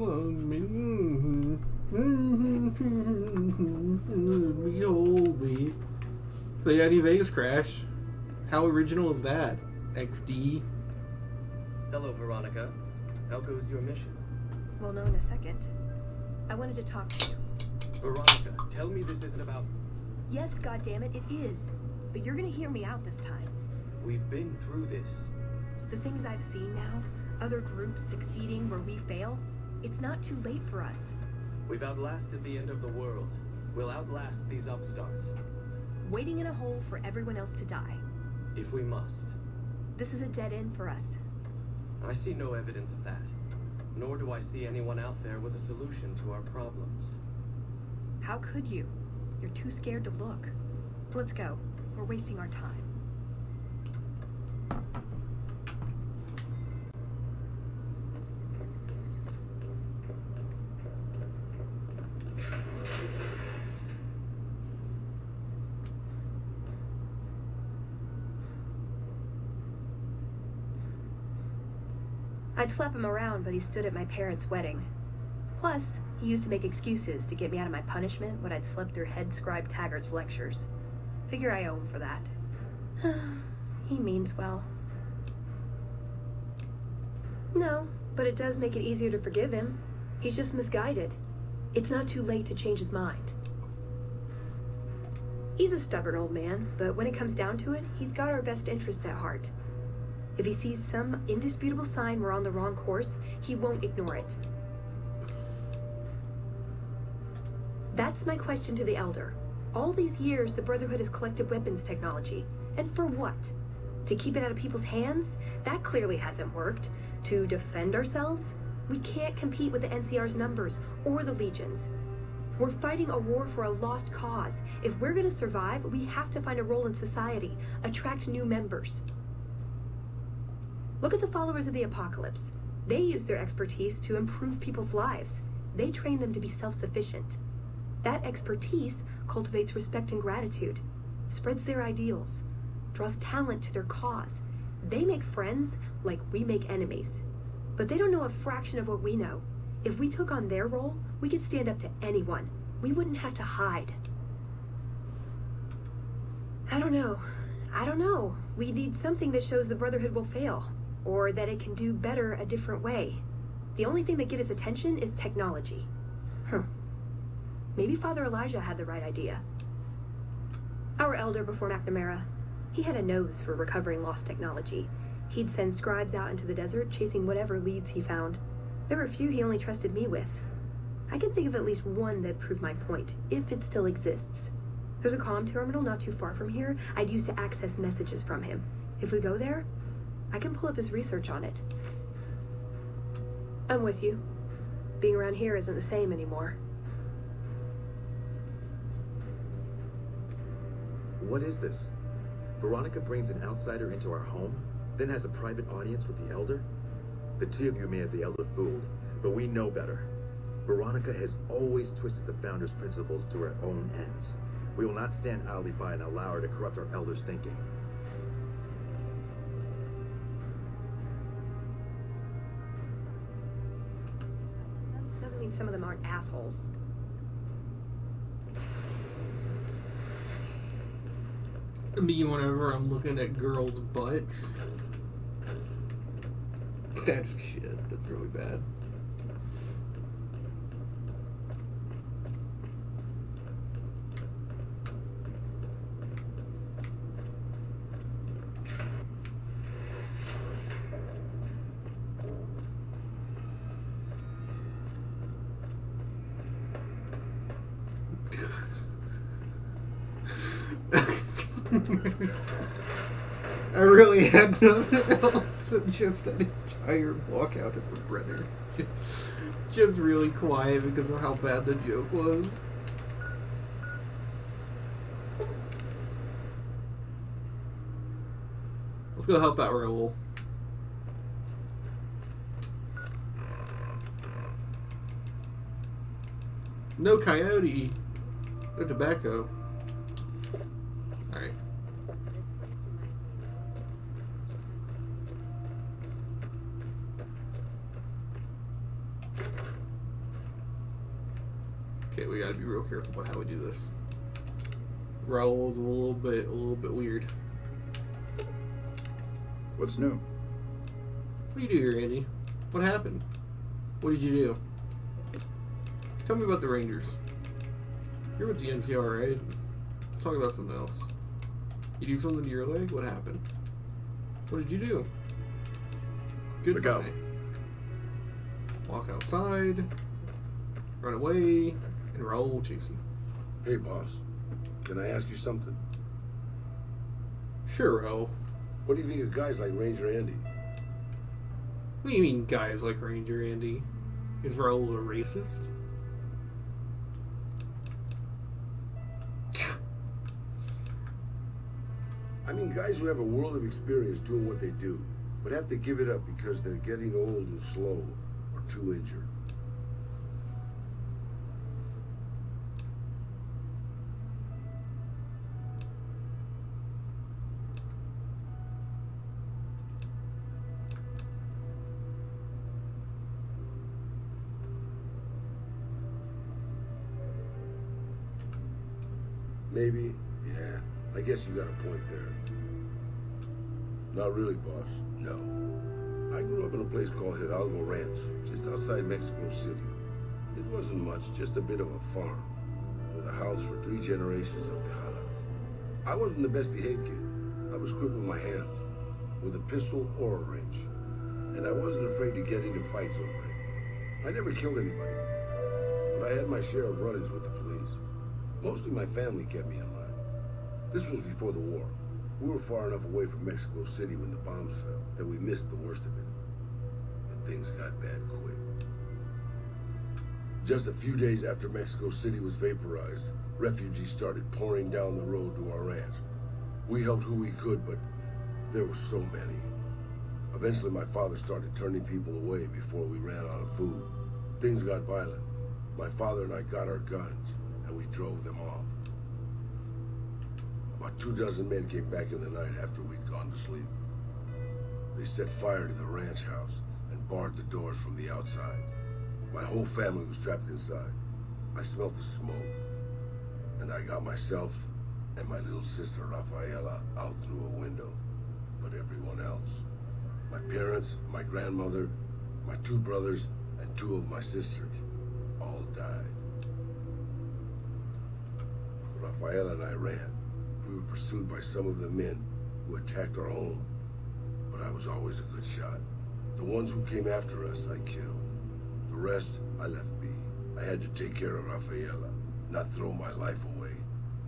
among me. Behold me. So yeah, any Vegas Crash? How original is that? XD. Hello, Veronica. How goes your mission? We'll know in a second. I wanted to talk to you. Veronica, tell me this isn't about... Yes, goddammit, it is. But you're gonna hear me out this time. We've been through this. The things I've seen now, other groups succeeding where we fail, it's not too late for us. We've outlasted the end of the world. We'll outlast these upstarts. Waiting in a hole for everyone else to die. If we must. This is a dead end for us. I see no evidence of that. Nor do I see anyone out there with a solution to our problems. How could you? You're too scared to look. Let's go. We're wasting our time. I'd slap him around, but he stood at my parents' wedding. Plus, he used to make excuses to get me out of my punishment when I'd slept through head scribe Taggart's lectures. Figure I owe him for that. He means well. No, but it does make it easier to forgive him. He's just misguided. It's not too late to change his mind. He's a stubborn old man, but when it comes down to it, he's got our best interests at heart. If he sees some indisputable sign we're on the wrong course, he won't ignore it. That's my question to the Elder. All these years, the Brotherhood has collected weapons technology. And for what? To keep it out of people's hands? That clearly hasn't worked. To defend ourselves? We can't compete with the NCR's numbers or the Legions. We're fighting a war for a lost cause. If we're gonna survive, we have to find a role in society, attract new members. Look at the followers of the Apocalypse. They use their expertise to improve people's lives. They train them to be self-sufficient. That expertise cultivates respect and gratitude, spreads their ideals, draws talent to their cause. They make friends like we make enemies. But they don't know a fraction of what we know. If we took on their role, we could stand up to anyone. We wouldn't have to hide. I don't know. We need something that shows the Brotherhood will fail, or that it can do better a different way. The only thing that gets its attention is technology. Maybe Father Elijah had the right idea. Our elder before McNamara, he had a nose for recovering lost technology. He'd send scribes out into the desert chasing whatever leads he found. There were a few he only trusted me with. I can think of at least one that proved my point, if it still exists. There's a comm terminal not too far from here I'd use to access messages from him. If we go there, I can pull up his research on it. I'm with you. Being around here isn't the same anymore. What is this? Veronica brings an outsider into our home, then has a private audience with the Elder? The two of you may have the Elder fooled, but we know better. Veronica has always twisted the Founder's principles to her own ends. We will not stand idly by and allow her to corrupt our Elder's thinking. Doesn't mean some of them aren't assholes. Me, whenever I'm looking at girls' butts. That's shit. That's really bad. I really had nothing else than just that entire walkout of the brother. Just really quiet because of how bad the joke was. Let's go help out Raoul. No coyote. No tobacco. Alright. Okay, we gotta be real careful about how we do this. Raul's a little bit weird. What's new? What do you do here, Andy? What happened? What did you do? Tell me about the Rangers. You're with the NCR, right? Talk about something else. You do something to your leg? What happened? What did you do? Goodbye. Look out. Walk outside, run away, and Raul will chase you. Hey, boss. Can I ask you something? Sure, Raul. What do you think of guys like Ranger Andy? What do you mean, guys like Ranger Andy? Is Raul a racist? I mean, guys who have a world of experience doing what they do, but have to give it up because they're getting old and slow or too injured. Maybe, yeah. I guess you got a point there. Not really, boss. No. I grew up in a place called Hidalgo Ranch, just outside Mexico City. It wasn't much, just a bit of a farm, with a house for 3 generations of Tejadas. I wasn't the best behaved kid. I was quick with my hands, with a pistol or a wrench. And I wasn't afraid to get into fights over it. I never killed anybody, but I had my share of run-ins with the police. Mostly my family kept me in line. This was before the war. We were far enough away from Mexico City when the bombs fell that we missed the worst of it. But things got bad quick. Just a few days after Mexico City was vaporized, refugees started pouring down the road to our ranch. We helped who we could, but there were so many. Eventually my father started turning people away before we ran out of food. Things got violent. My father and I got our guns, and we drove them off. About 24 men came back in the night after we'd gone to sleep. They set fire to the ranch house and barred the doors from the outside. My whole family was trapped inside. I smelled the smoke, and I got myself and my little sister Rafaela out through a window. But everyone else, my parents, my grandmother, my 2 brothers, and 2 of my sisters, all died. Rafaela and I ran. We were pursued by some of the men who attacked our home, but I was always a good shot. The ones who came after us, I killed. The rest, I left be. I had to take care of Rafaela, not throw my life away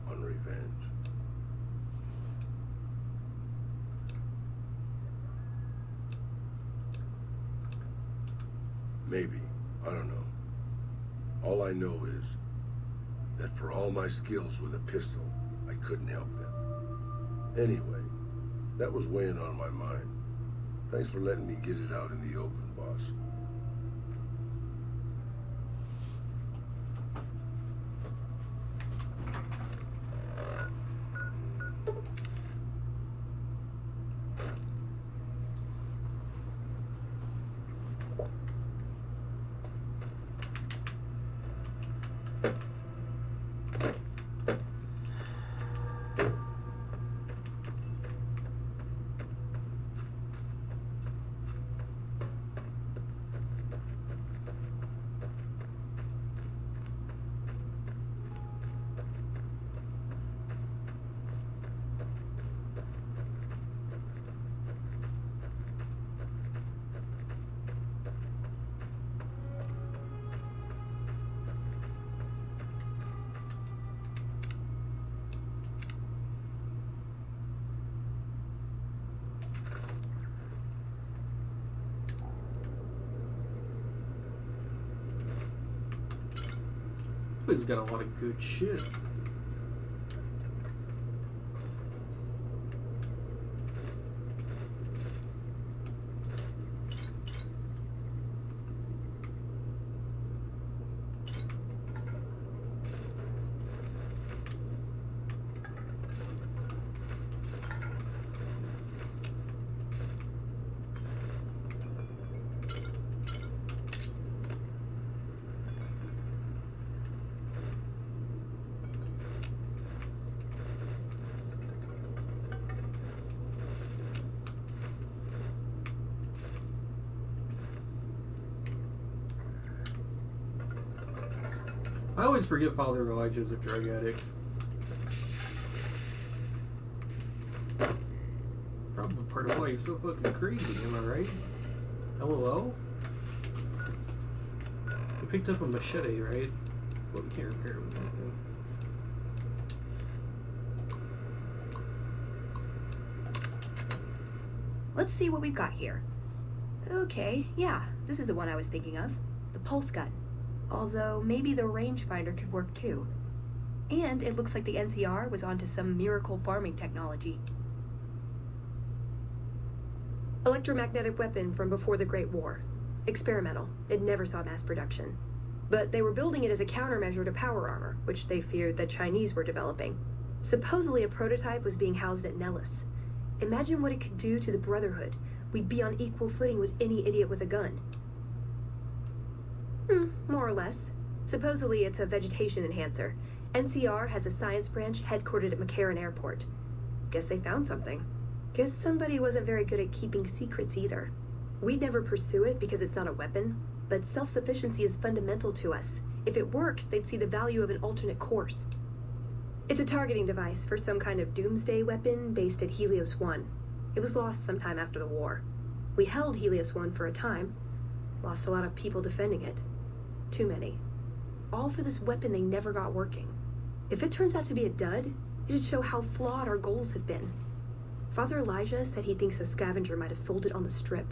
on revenge. Maybe. I don't know. All I know is that for all my skills with a pistol, I couldn't help them. Anyway, that was weighing on my mind. Thanks for letting me get it out in the open, boss. He's got a lot of good shit. I always forget Father Elijah's a drug addict. Probably part of why he's so fucking crazy, am I right? LOL? He picked up a machete, right? Well, we can't repair it with anything. Let's see what we've got here. Okay, yeah, this is the one I was thinking of. The pulse gun. Although, maybe the rangefinder could work too. And it looks like the NCR was onto some miracle farming technology. Electromagnetic weapon from before the Great War. Experimental. It never saw mass production. But they were building it as a countermeasure to power armor, which they feared the Chinese were developing. Supposedly a prototype was being housed at Nellis. Imagine what it could do to the Brotherhood. We'd be on equal footing with any idiot with a gun. More or less. Supposedly it's a vegetation enhancer. NCR has a science branch headquartered at McCarran Airport. Guess they found something. Guess somebody wasn't very good at keeping secrets either. We'd never pursue it because it's not a weapon, but self-sufficiency is fundamental to us. If it works, they'd see the value of an alternate course. It's a targeting device for some kind of doomsday weapon based at Helios 1. It was lost sometime after the war. We held Helios 1 for a time. Lost a lot of people defending it. Too many. All for this weapon they never got working. If it turns out to be a dud, it'd show how flawed our goals have been. Father Elijah said he thinks a scavenger might have sold it on the strip.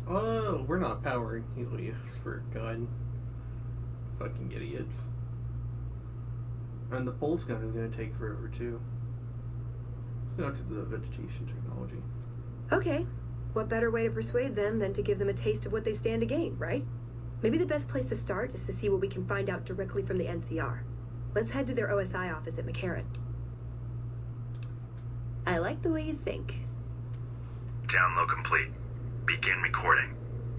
Oh, we're not powering Helios for a gun. Fucking idiots. And the pulse gun is going to take forever too. Let's go to the vegetation technology. Okay, what better way to persuade them than to give them a taste of what they stand to gain, right? Maybe the best place to start is to see what we can find out directly from the NCR. Let's head to their OSI office at McCarran. I like the way you think. Download complete. Begin recording.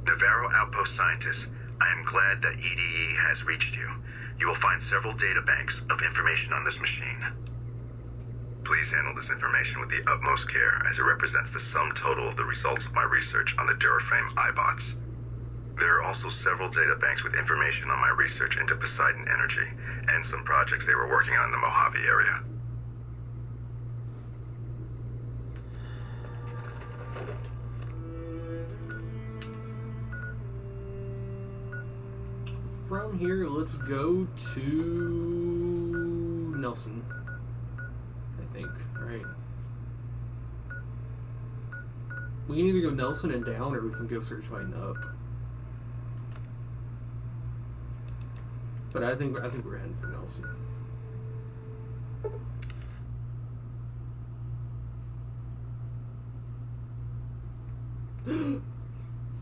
Navarro Outpost Scientist, I am glad that EDE has reached you. You will find several data banks of information on this machine. Please handle this information with the utmost care, as it represents the sum total of the results of my research on the Duraframe iBots. There are also several data banks with information on my research into Poseidon Energy and some projects they were working on in the Mojave area. From here, let's go to Nelson. I think, right? We can either go Nelson and down, or we can go Searchlight and up. But I think we're heading for Nelson.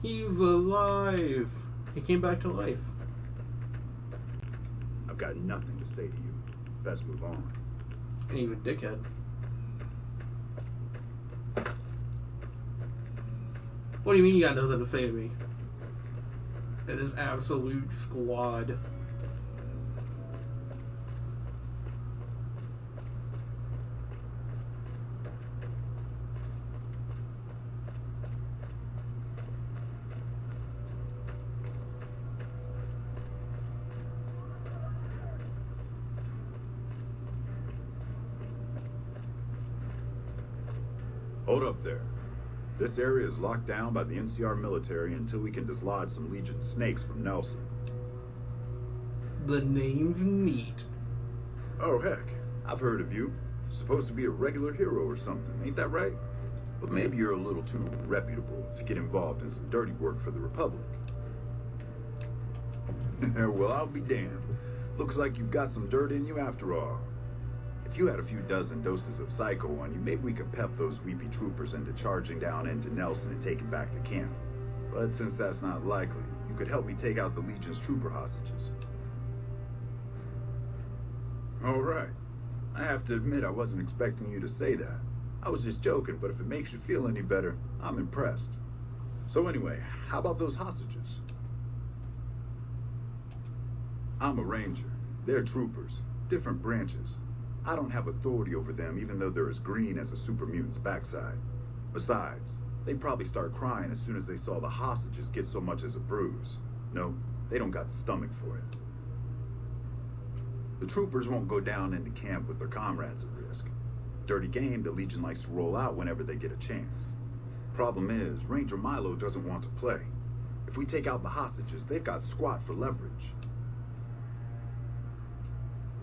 He's alive. He came back to life. I've got nothing to say to you. Best move on. And he's a dickhead. What do you mean you got nothing to say to me? It is absolute squad. Hold up there. This area is locked down by the NCR military until we can dislodge some Legion snakes from Nelson. The name's neat. Oh, heck. I've heard of you. Supposed to be a regular hero or something, ain't that right? But maybe you're a little too reputable to get involved in some dirty work for the Republic. Well, I'll be damned. Looks like you've got some dirt in you after all. If you had a few dozen doses of Psycho on you, maybe we could pep those weepy troopers into charging down into Nelson and taking back the camp. But since that's not likely, you could help me take out the Legion's trooper hostages. All right. I have to admit I wasn't expecting you to say that. I was just joking, but if it makes you feel any better, I'm impressed. So anyway, how about those hostages? I'm a ranger. They're troopers. Different branches. I don't have authority over them, even though they're as green as a super mutant's backside. Besides, they'd probably start crying as soon as they saw the hostages get so much as a bruise. No, they don't got the stomach for it. The troopers won't go down into camp with their comrades at risk. Dirty game the Legion likes to roll out whenever they get a chance. Problem is, Ranger Milo doesn't want to play. If we take out the hostages, they've got squat for leverage.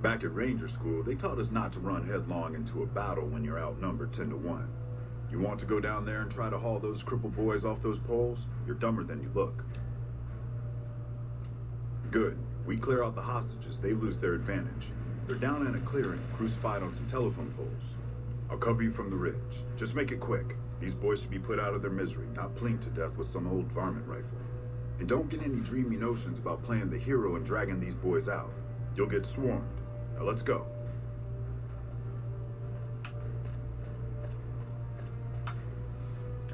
Back at Ranger School, they taught us not to run headlong into a battle when you're outnumbered 10 to 1. You want to go down there and try to haul those crippled boys off those poles? You're dumber than you look. Good. We clear out the hostages, they lose their advantage. They're down in a clearing, crucified on some telephone poles. I'll cover you from the ridge. Just make it quick. These boys should be put out of their misery, not plinked to death with some old varmint rifle. And don't get any dreamy notions about playing the hero and dragging these boys out. You'll get swarmed. Now let's go.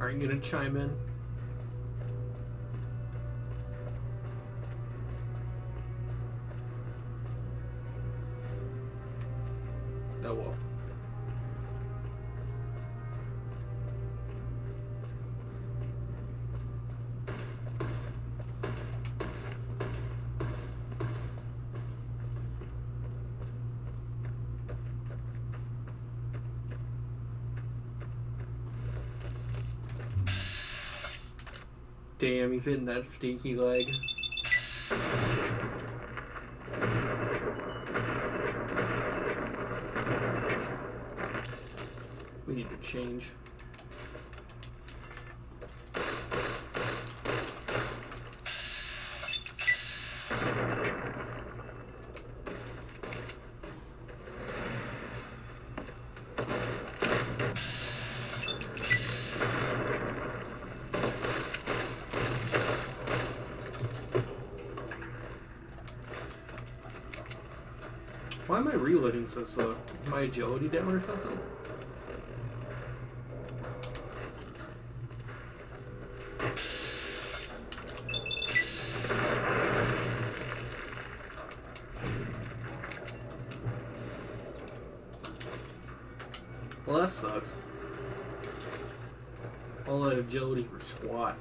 Are you gonna chime in? Oh well. Damn, he's hitting that stinky leg. We need to change. Why am I reloading so slow? Is my agility down or something? Well, that sucks. All that agility for squat.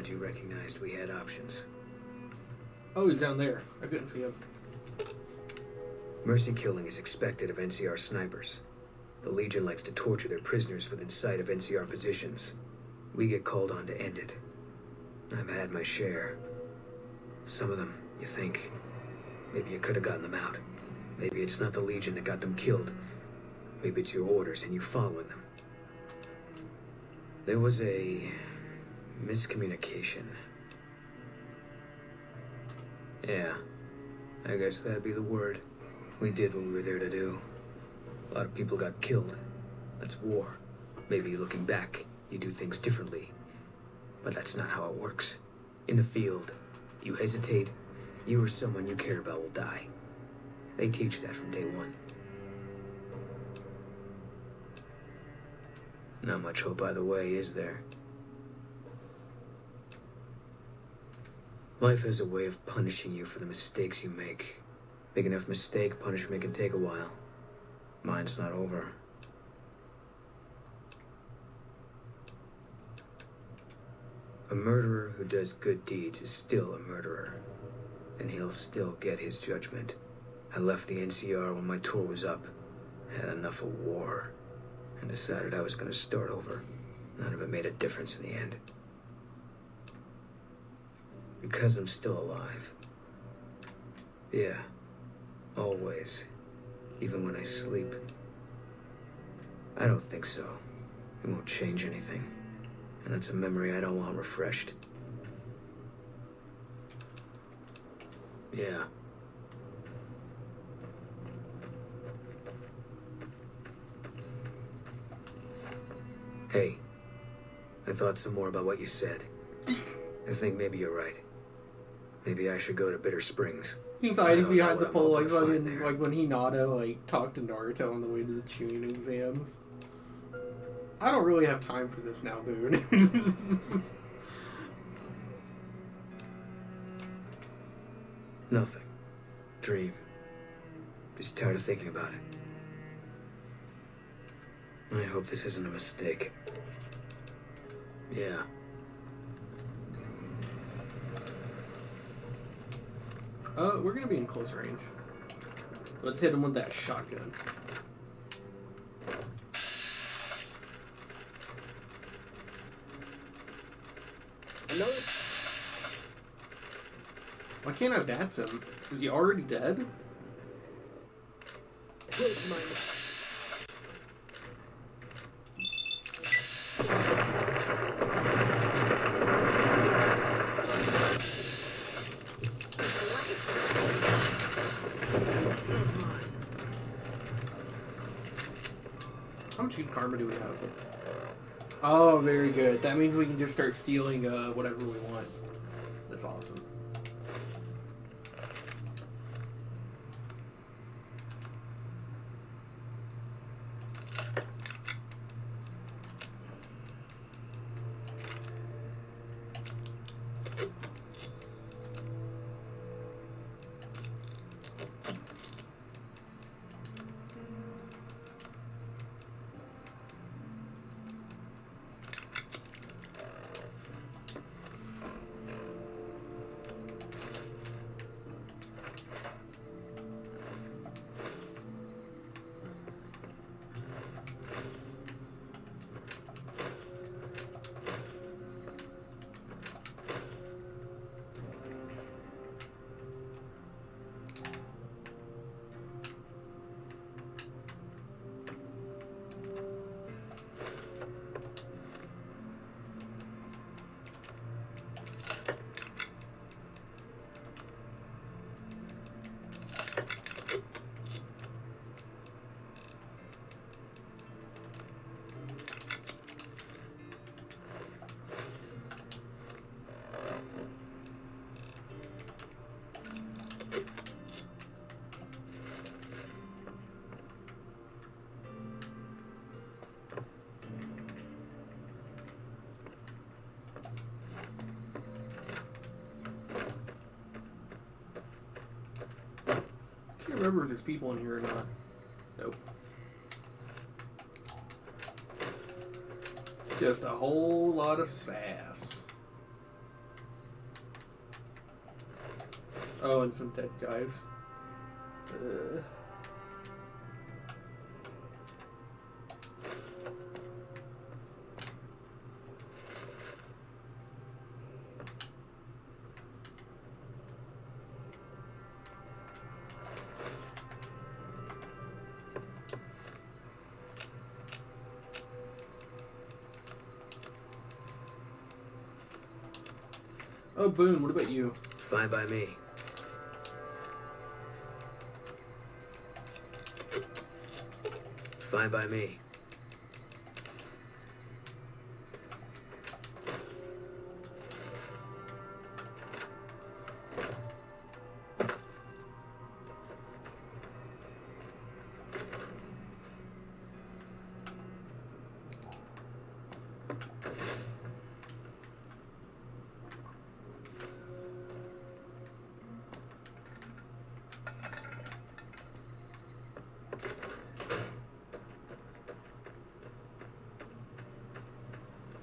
You recognized we had options. Oh, he's down there. I couldn't see him. Mercy killing is expected of NCR snipers. The Legion likes to torture their prisoners within sight of NCR positions. We get called on to end it. I've had my share. Some of them, you think, maybe you could have gotten them out. Maybe it's not the Legion that got them killed. Maybe it's your orders and you following them. There was a miscommunication. Yeah, I guess that'd be the word. We did what we were there to do. A lot of people got killed. That's war. Maybe looking back, you do things differently. But that's not how it works. In the field, you hesitate, you or someone you care about will die. They teach that from day one. Not much hope either way, is there? Life has a way of punishing you for the mistakes you make. Big enough mistake, punishment can take a while. Mine's not over. A murderer who does good deeds is still a murderer, and he'll still get his judgment. I left the NCR when my tour was up, had enough of war, and decided I was going to start over. None of it made a difference in the end. Because I'm still alive. Yeah, always, even when I sleep. I don't think so. It won't change anything. And that's a memory I don't want refreshed. Yeah. Hey, I thought some more about what you said. I think maybe you're right. Maybe I should go to Bitter Springs. He's hiding behind the I'm pole, hoping like to find fucking, there. like when Hinata like talked to Naruto on the way to the Chunin exams. I don't really have time for this now, Boone. Nothing. Dream. Just tired of thinking about it. I hope this isn't a mistake. Yeah. We're gonna be in close range. Let's hit him with that shotgun. Another. Why can't I VATS him? Is he already dead? Good mind. How much good karma do we have? Oh, very good. That means we can just start stealing whatever we want. That's awesome. I can't remember if there's people in here or not. Nope. Just a whole lot of sass. Oh, and some dead guys. Oh, Boone, what about you? Fine by me. Fine by me.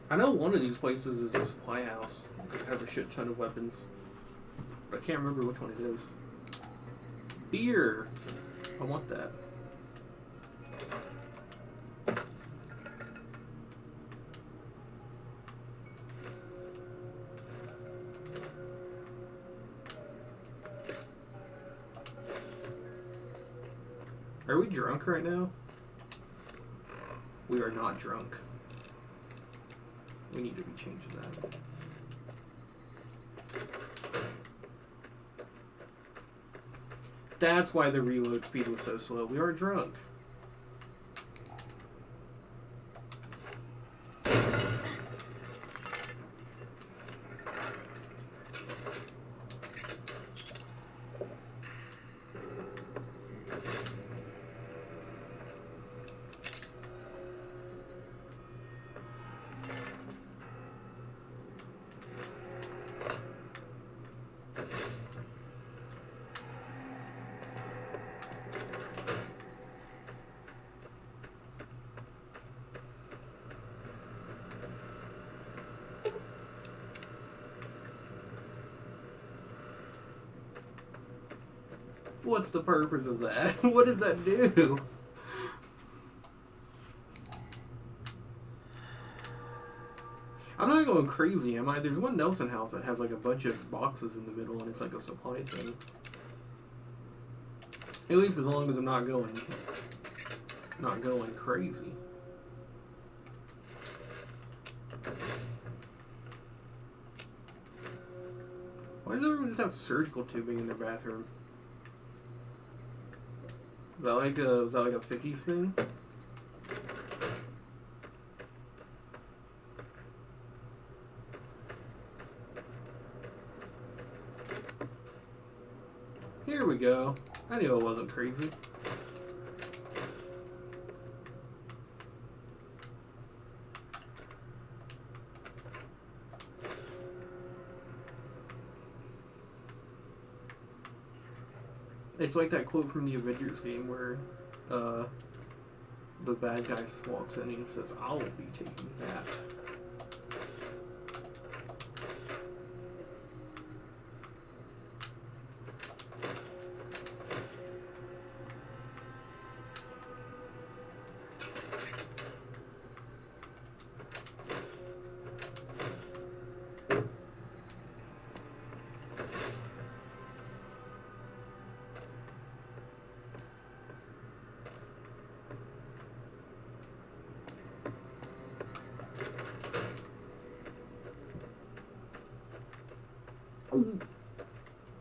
I know one of these places is a supply house. It has a shit ton of weapons. But I can't remember which one it is. Beer! I want that. Are we drunk right now? We are not drunk. We need to be changing that. That's why the reload speed was so slow. We are drunk. What's the purpose of that? What does that do? I'm not going crazy, am I? There's one Nelson house that has like a bunch of boxes in the middle and it's like a supply thing. At least as long as I'm not going crazy. Why does everyone just have surgical tubing in their bathroom? Is that like a 50s thing? Here we go. I knew it wasn't crazy. It's like that quote from the Avengers game where the bad guy walks in and he says, "I'll be taking that."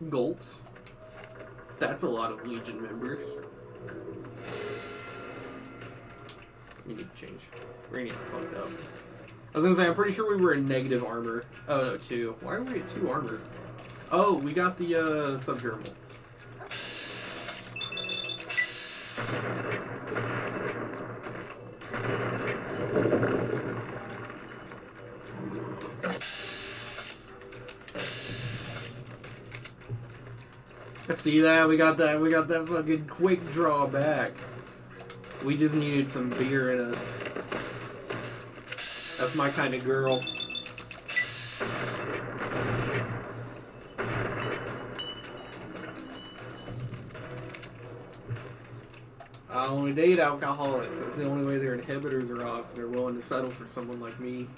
Gulps. That's a lot of Legion members. We need to change. We're gonna get fucked up. I was gonna say, I'm pretty sure we were in negative armor. Oh no, 2. Why are we at 2 armor? Oh, we got the subdermal. See that? We got that fucking quick draw back. We just needed some beer in us. That's my kind of girl. I only date alcoholics. That's the only way their inhibitors are off. They're willing to settle for someone like me.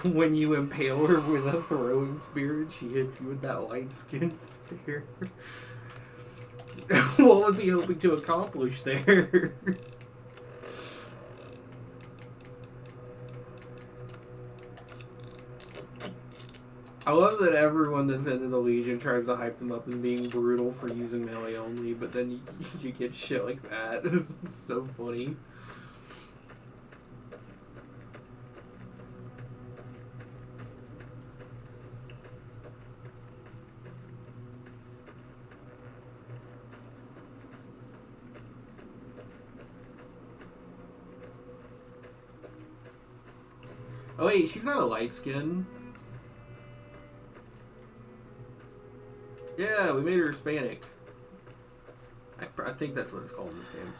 when you impale her with a throwing spear and she hits you with that light skin stare. What was he hoping to accomplish there? I love that everyone that's into the Legion tries to hype them up as being brutal for using melee only, but then you get shit like that. It's so funny. Oh wait, she's not a light skin. Yeah, we made her Hispanic. I think that's what it's called in this game.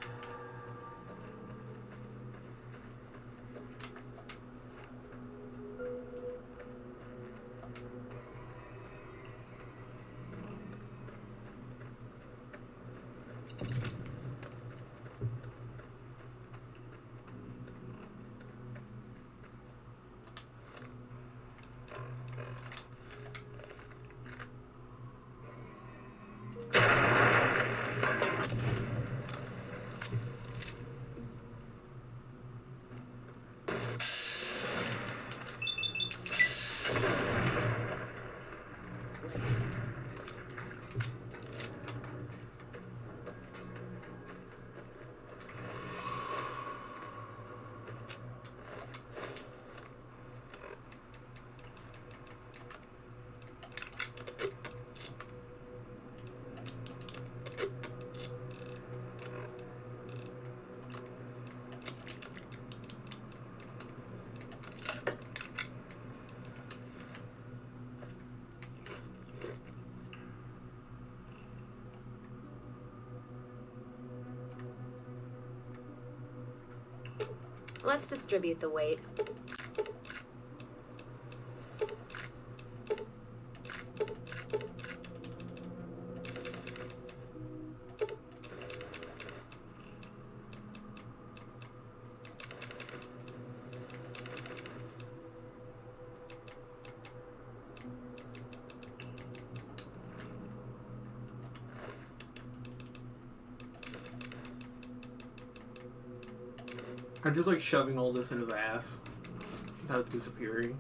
Let's distribute the weight. I'm just like shoving all this in his ass. That's how it's disappearing.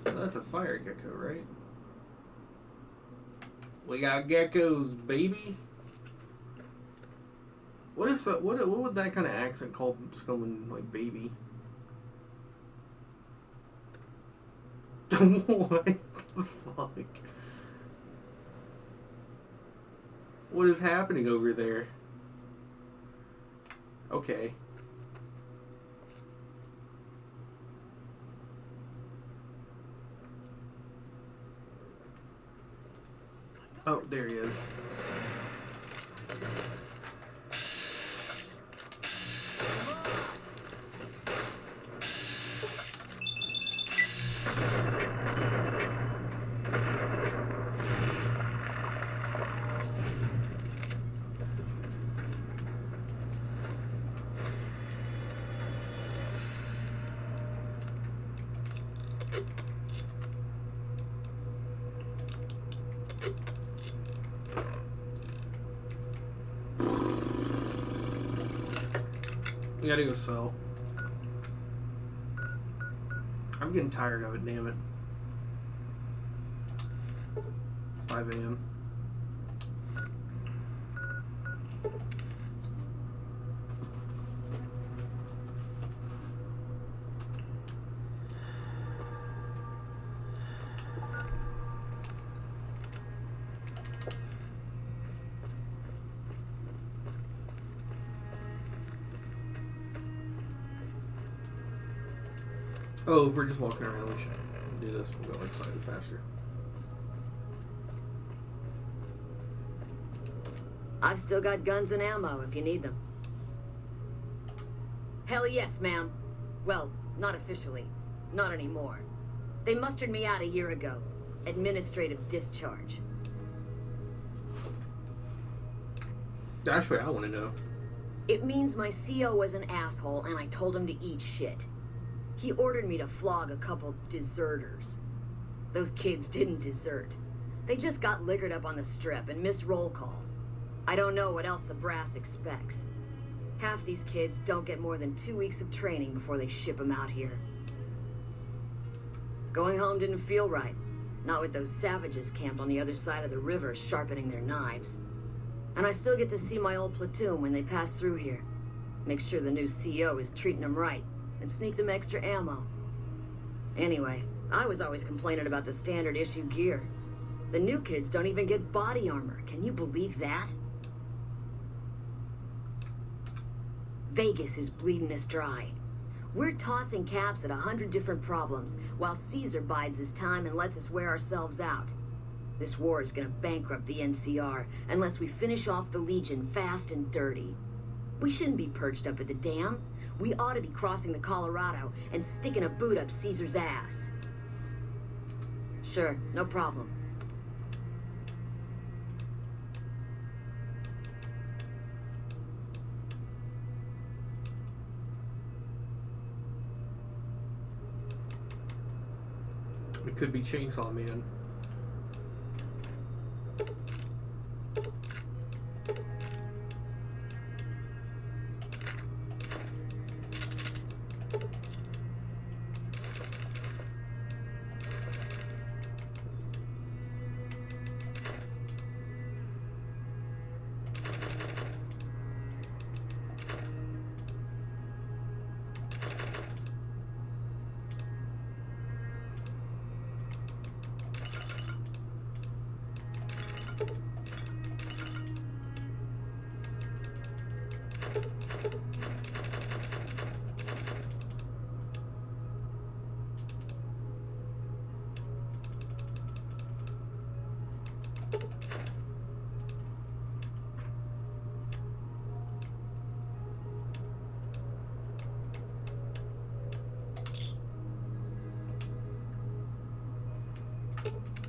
So that's a fire gecko, right? We got geckos, baby. What is that? What would that kind of accent call someone like baby? What the fuck? What is happening over there? Okay. Oh, there he is. We gotta go sell. I'm getting tired of it, damn it. 5 a.m. Oh, if we're just walking around, we should do this. We'll go like slightly faster. I've still got guns and ammo if you need them. Hell yes, ma'am. Well, not officially. Not anymore. They mustered me out a year ago. Administrative discharge. Actually, I want to know. It means my CO was an asshole and I told him to eat shit. He ordered me to flog a couple deserters. Those kids didn't desert. They just got liquored up on the strip and missed roll call. I don't know what else the brass expects. Half these kids don't get more than 2 weeks of training before they ship them out here. Going home didn't feel right. Not with those savages camped on the other side of the river sharpening their knives. And I still get to see my old platoon when they pass through here. Make sure the new CO is treating them right and sneak them extra ammo. Anyway, I was always complaining about the standard issue gear. The new kids don't even get body armor. Can you believe that? Vegas is bleeding us dry. We're tossing caps at 100 different problems, while Caesar bides his time and lets us wear ourselves out. This war is gonna bankrupt the NCR unless we finish off the Legion fast and dirty. We shouldn't be perched up at the dam. We ought to be crossing the Colorado and sticking a boot up Caesar's ass. Sure, no problem. It could be Chainsaw Man.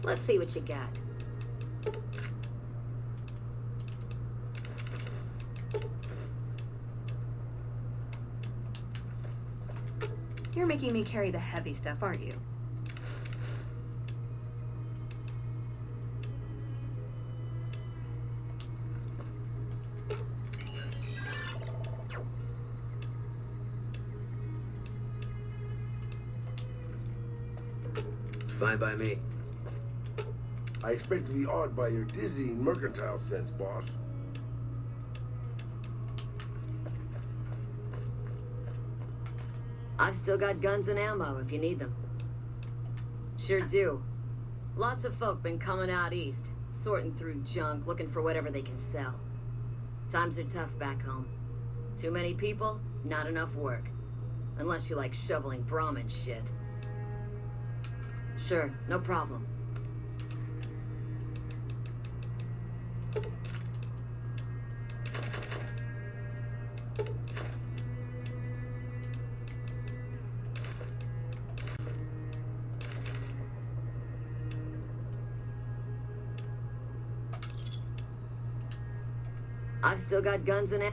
Let's see what you got. You're making me carry the heavy stuff, aren't you? Fine by me. I expect to be awed by your dizzying mercantile sense, boss. I've still got guns and ammo if you need them. Sure do. Lots of folk been coming out east, sorting through junk, looking for whatever they can sell. Times are tough back home. Too many people, not enough work. Unless you like shoveling Brahmin shit. Sure, no problem. I've still got guns and it.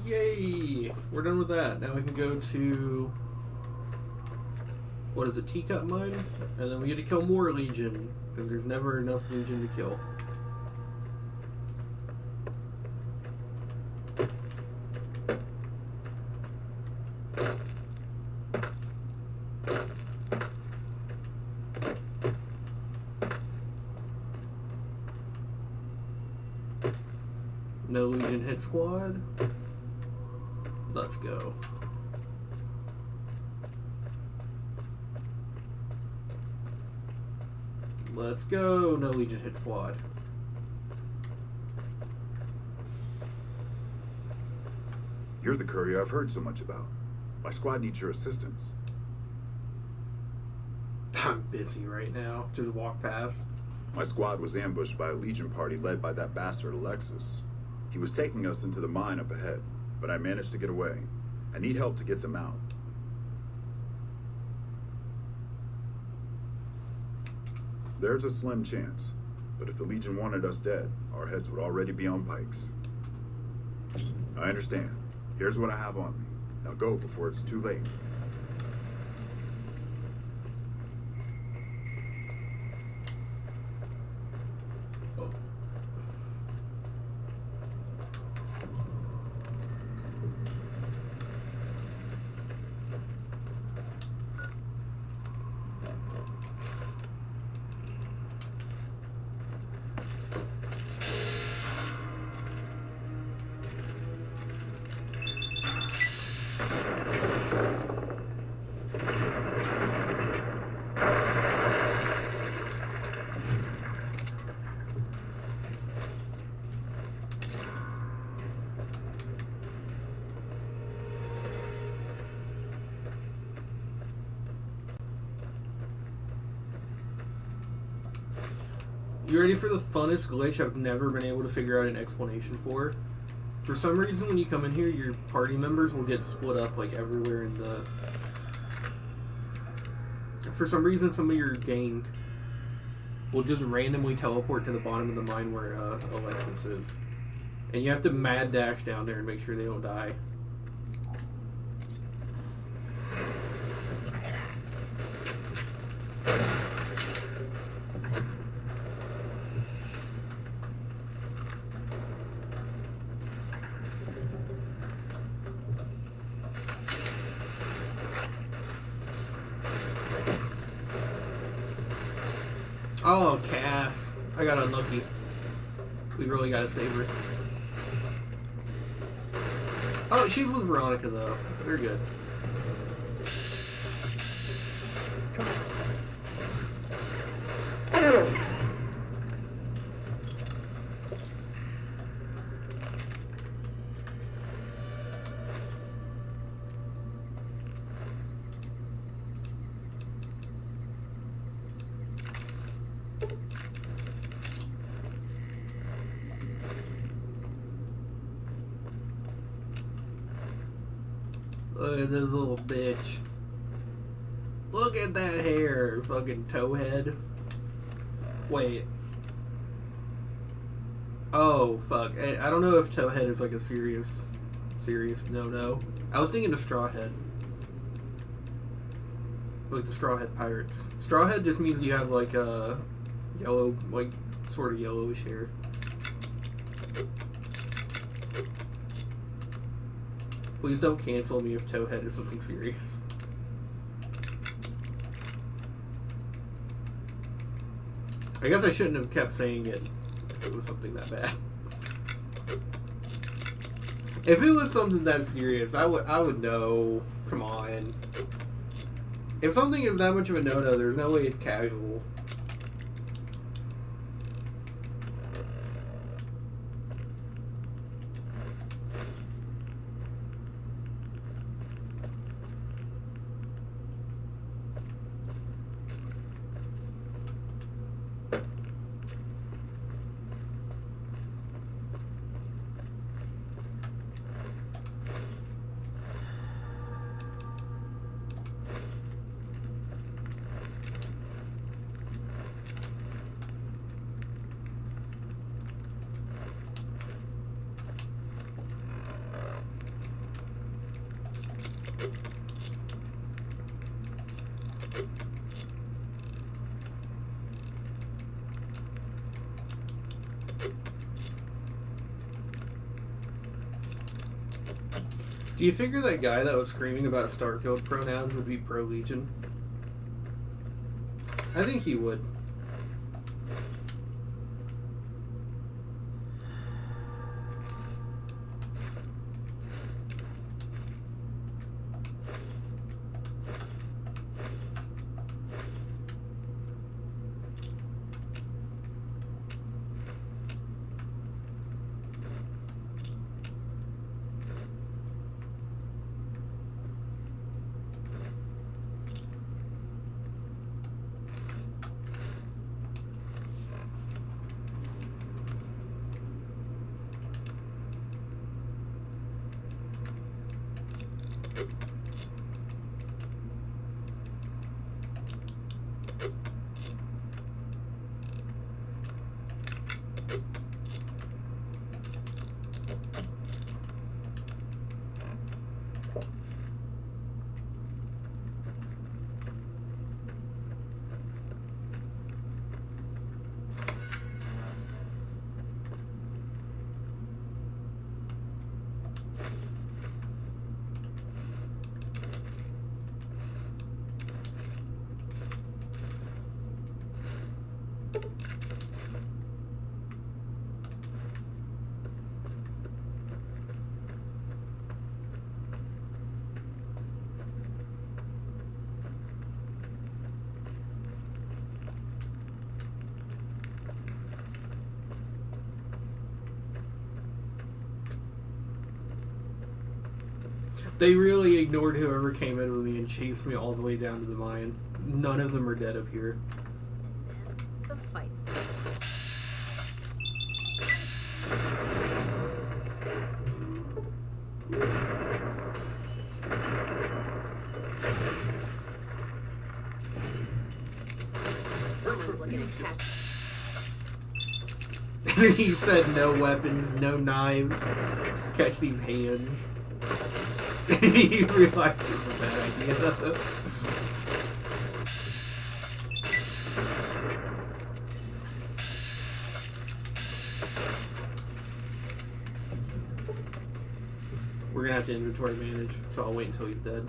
Yay! We're done with that. Now we can go to... what is it? Teacup Mine? And then we get to kill more Legion, because there's never enough Legion to kill. No Legion hit squad. Let's go. Let's go. No Legion hit squad. You're the courier I've heard so much about. My squad needs your assistance. I'm busy right now. Just walk past. My squad was ambushed by a Legion party led by that bastard Alexis. He was taking us into the mine up ahead, but I managed to get away. I need help to get them out. There's a slim chance, but if the Legion wanted us dead, our heads would already be on pikes. I understand. Here's what I have on me. Now go before it's too late. You ready for the funnest glitch I've never been able to figure out an explanation for? For some reason, when you come in here, your party members will get split up like everywhere in the... For some reason, some of your gang will just randomly teleport to the bottom of the mine where Alexis is. And you have to mad dash down there and make sure they don't die. Oh, Cass. I got unlucky. We really gotta save her. Oh, she's with Veronica, though. They're good. Look at this little bitch. Look at that hair, fucking towhead. Wait. Oh, fuck. I don't know if towhead is like a serious no-no. I was thinking of strawhead. Like the strawhead pirates. Strawhead just means you have like a yellow, like sort of yellowish hair. Please don't cancel me if towhead is something serious. I guess I shouldn't have kept saying it if it was something that bad. If it was something that serious, I would know. Come on. If something is that much of a no-no, there's no way it's casual. Do you figure that guy that was screaming about Starfield pronouns would be pro-Legion? I think he would. They really ignored whoever came in with me and chased me all the way down to the mine. None of them are dead up here. The fights. Someone's looking at cash. He said no weapons, no knives. Catch these hands. He realized it was a bad idea though. We're gonna have to inventory manage, so I'll wait until he's dead.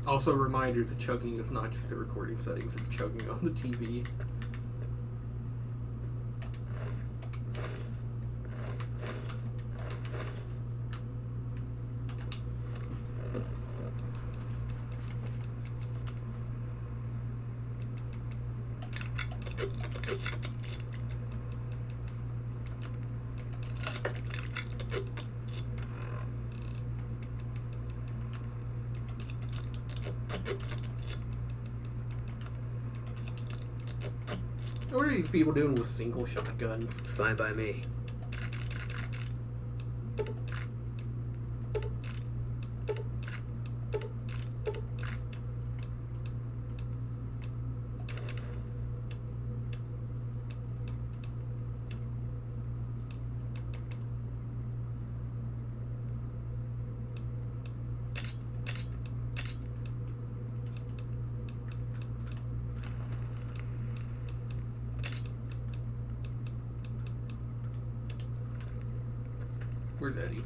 Also, a reminder that chugging is not just the recording settings, it's chugging on the TV. What are these people doing with single shotguns? Fine by me. Where's Eddie?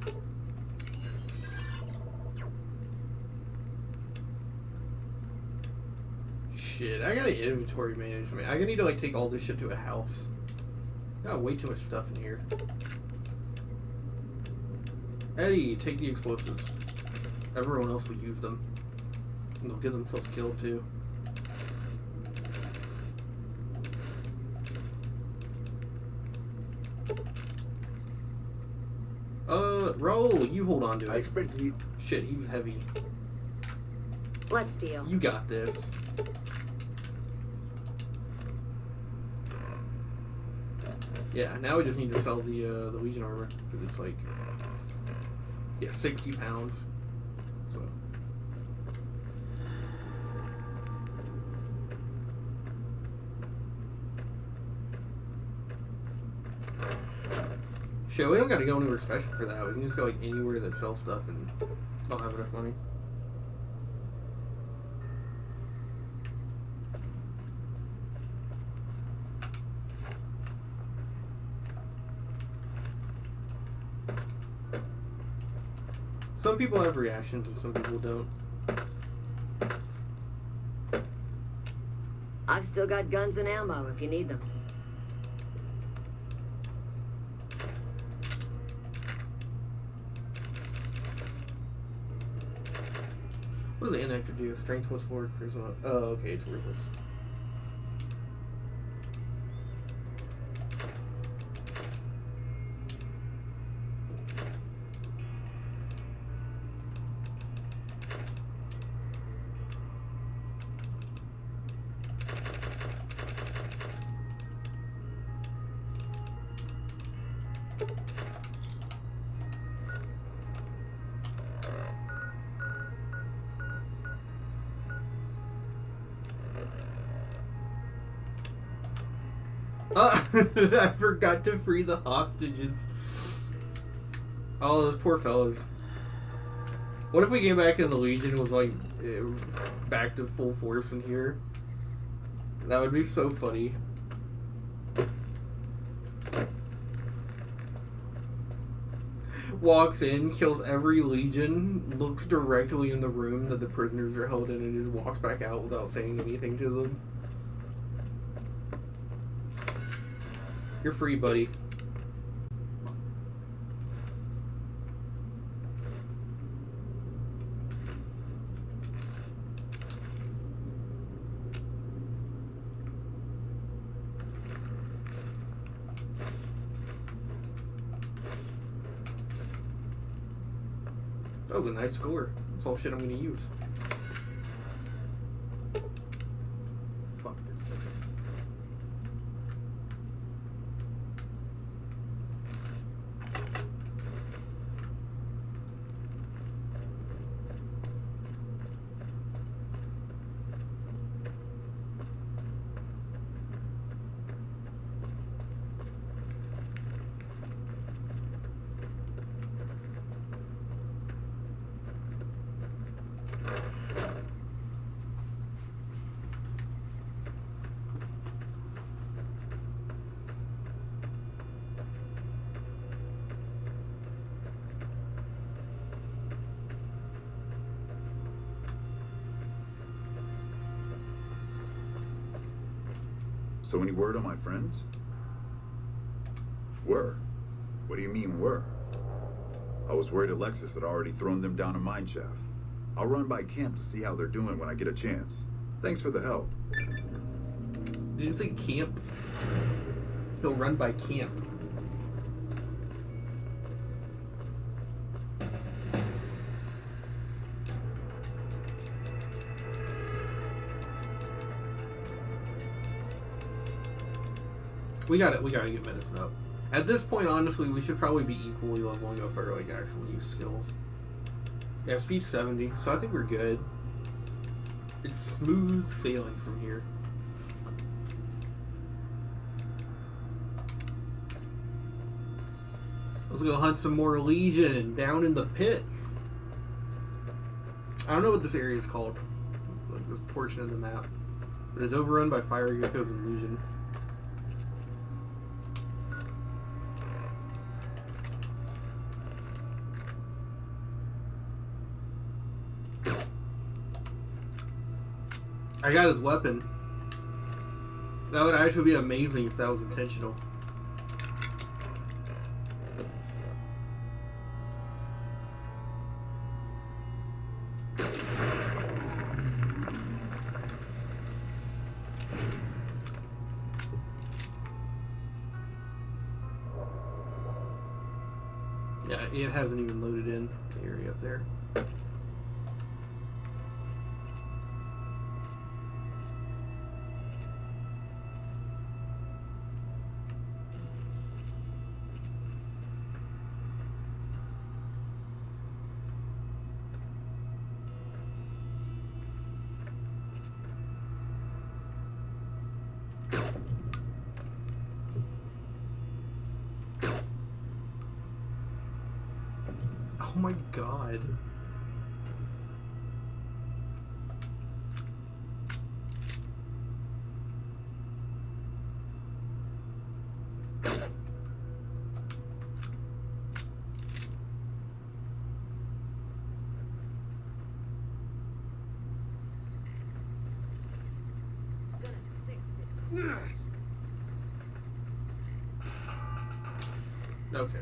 Shit, I gotta inventory management. I need to like take all this shit to a house. Got way too much stuff in here. Eddie, take the explosives. Everyone else will use them. And they'll get themselves killed too. Roll, you hold on to it. I expect you. Shit, he's heavy. Let's deal. You got this. Yeah, now we just need to sell the Legion armor because it's like 60 pounds. So shit, we don't got to go anywhere special for that. We can just go like anywhere that sells stuff and I'll have enough money. Some people have reactions and some people don't. I've still got guns and ammo if you need them. What does the inactive do? Strength plus 4, charisma. Oh, okay, it's worthless. I forgot to free the hostages. Oh, those poor fellas. What if we came back and the Legion was like back to full force in here? That would be so funny. walks in, kills every Legion, looks directly in the room that the prisoners are held in, and just walks back out without saying anything to them. You're free, buddy. That was a nice score. That's all shit I'm gonna use. Fuck this place. So any word on my friends? Were? What do you mean were? I was worried Alexis had already thrown them down a mine shaft. I'll run by camp to see how they're doing when I get a chance. Thanks for the help. Did you say camp? He'll run by camp. We gotta get medicine up. At this point, honestly, we should probably be equally leveling up our like actual use skills. Yeah, speed 70, so I think we're good. It's smooth sailing from here. Let's go hunt some more Legion down in the pits. I don't know what this area is called, like this portion of the map. It is overrun by fire geckos and Legion. I got his weapon. That would actually be amazing if that was intentional. Yeah, it hasn't even loaded in the area up there. Oh my god. Okay.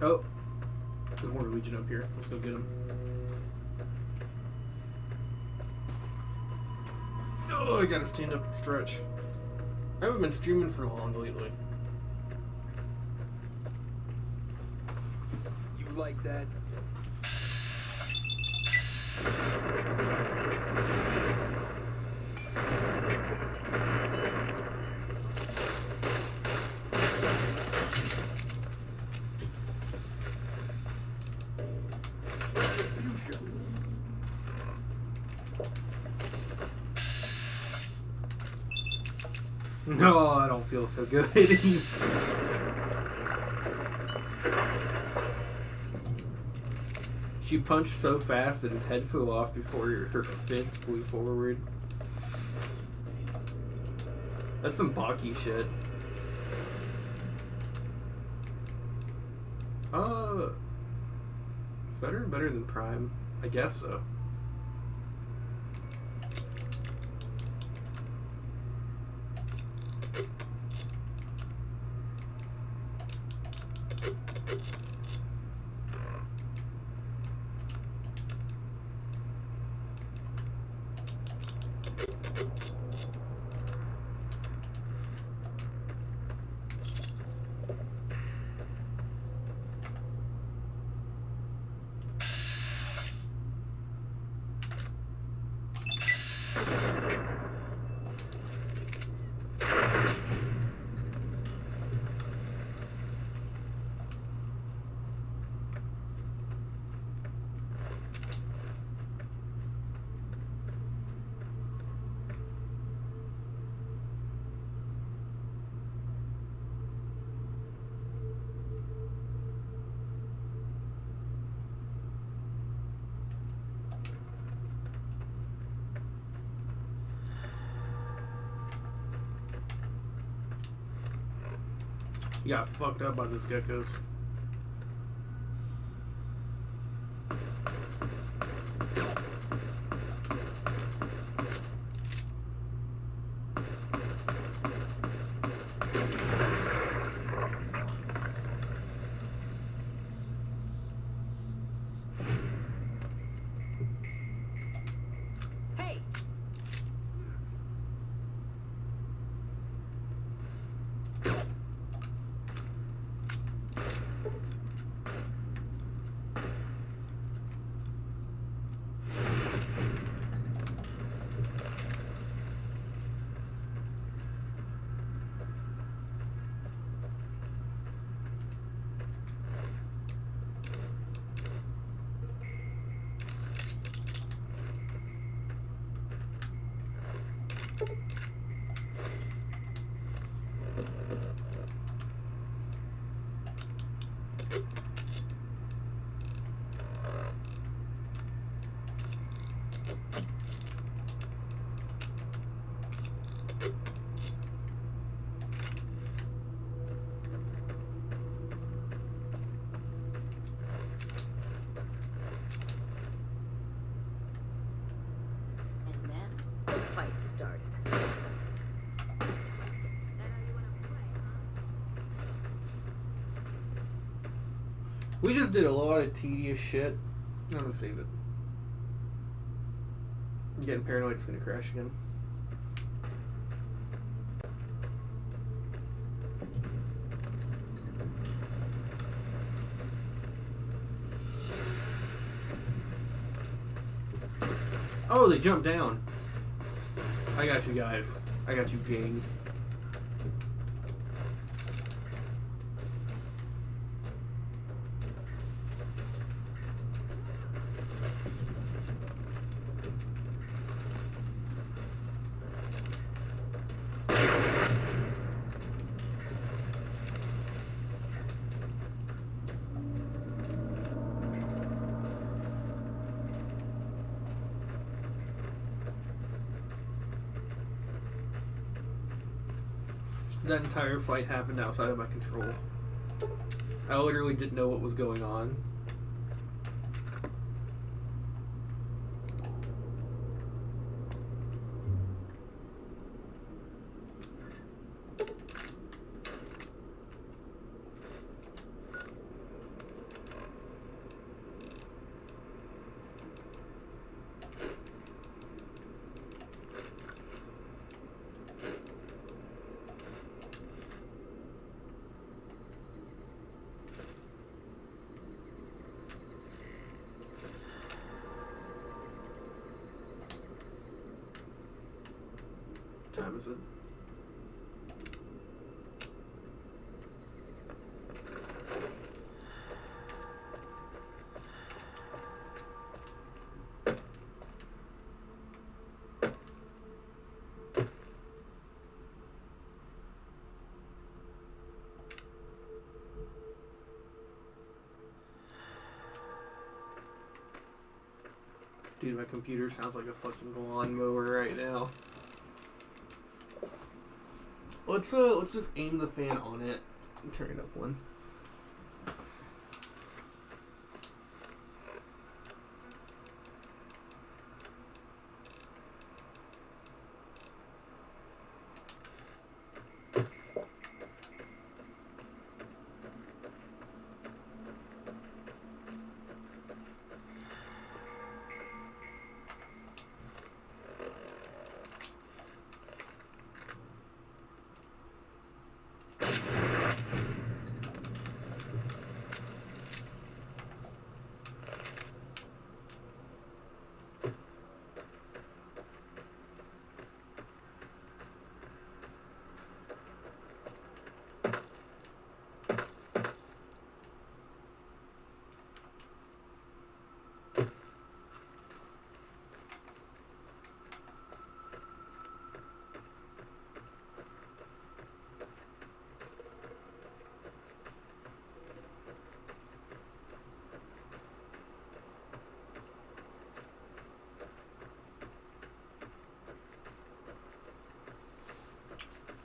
Oh, there's more Legion up here. Let's go get him. Oh, I gotta stand up and stretch. I haven't been streaming for long lately. You like that? No, I don't feel so good. She punched so fast that his head flew off before her fist flew forward. That's some Baki shit. Is better than Prime? I guess so. He got fucked up by those geckos. Hey! And then the fight started. We just did a lot of tedious shit. I'm gonna save it. I'm getting paranoid it's gonna crash again. Oh, they jumped down. I got you guys. I got you, gang. That entire fight happened outside of my control. I literally didn't know what was going on. time is it? Dude, my computer sounds like a fucking lawnmower right now. Let's just aim the fan on it and turn it up one.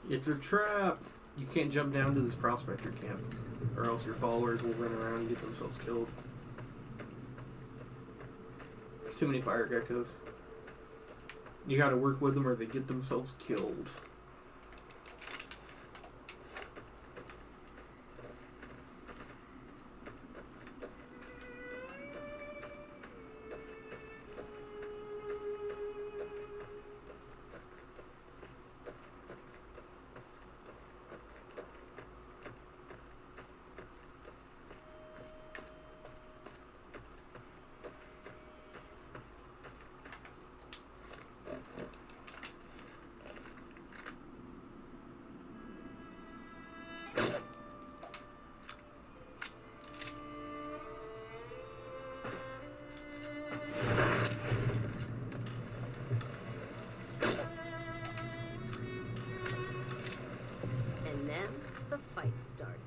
It's a trap! You can't jump down to this prospector camp, or else your followers will run around and get themselves killed. There's too many fire geckos. You gotta work with them or they get themselves killed. And then the fight started.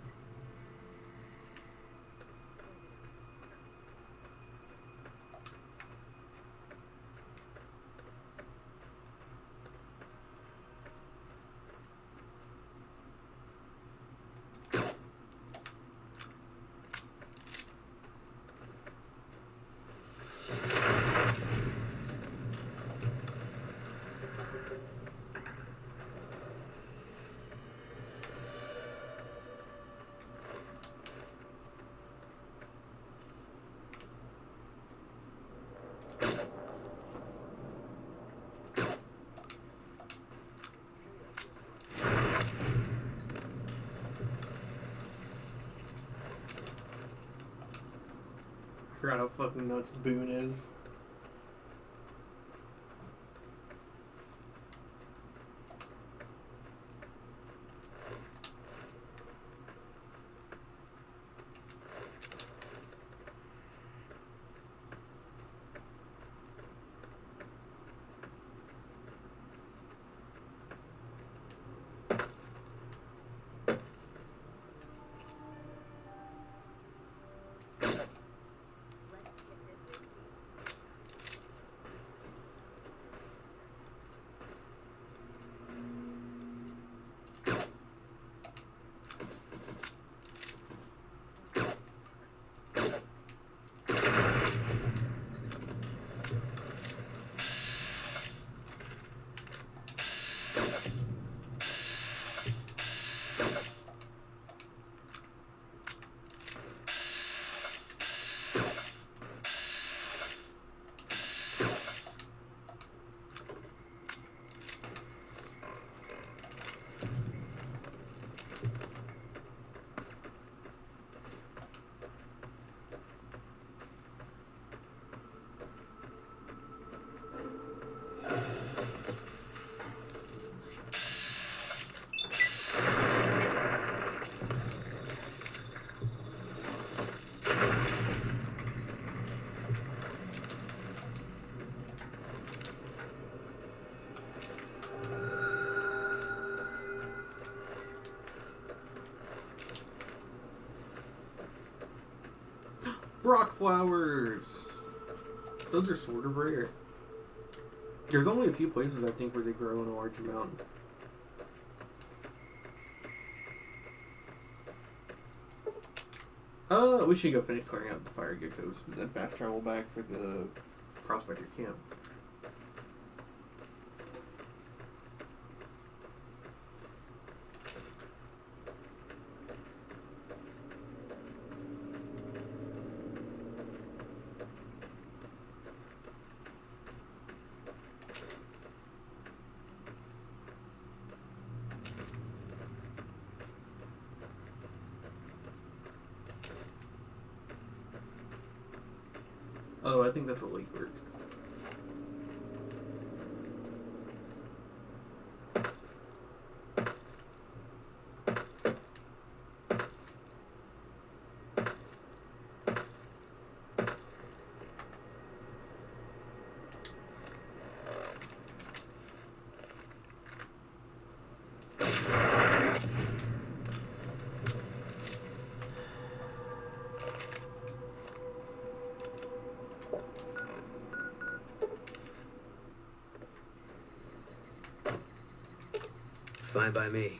I forgot how fucking nuts Boone is. Brock flowers. Those are sort of rare. There's only a few places I think where they grow in a large amount. We should go finish clearing out the fire geckos and then fast travel back for the prospector camp. Oh, I think that's a lake work. Fine by me.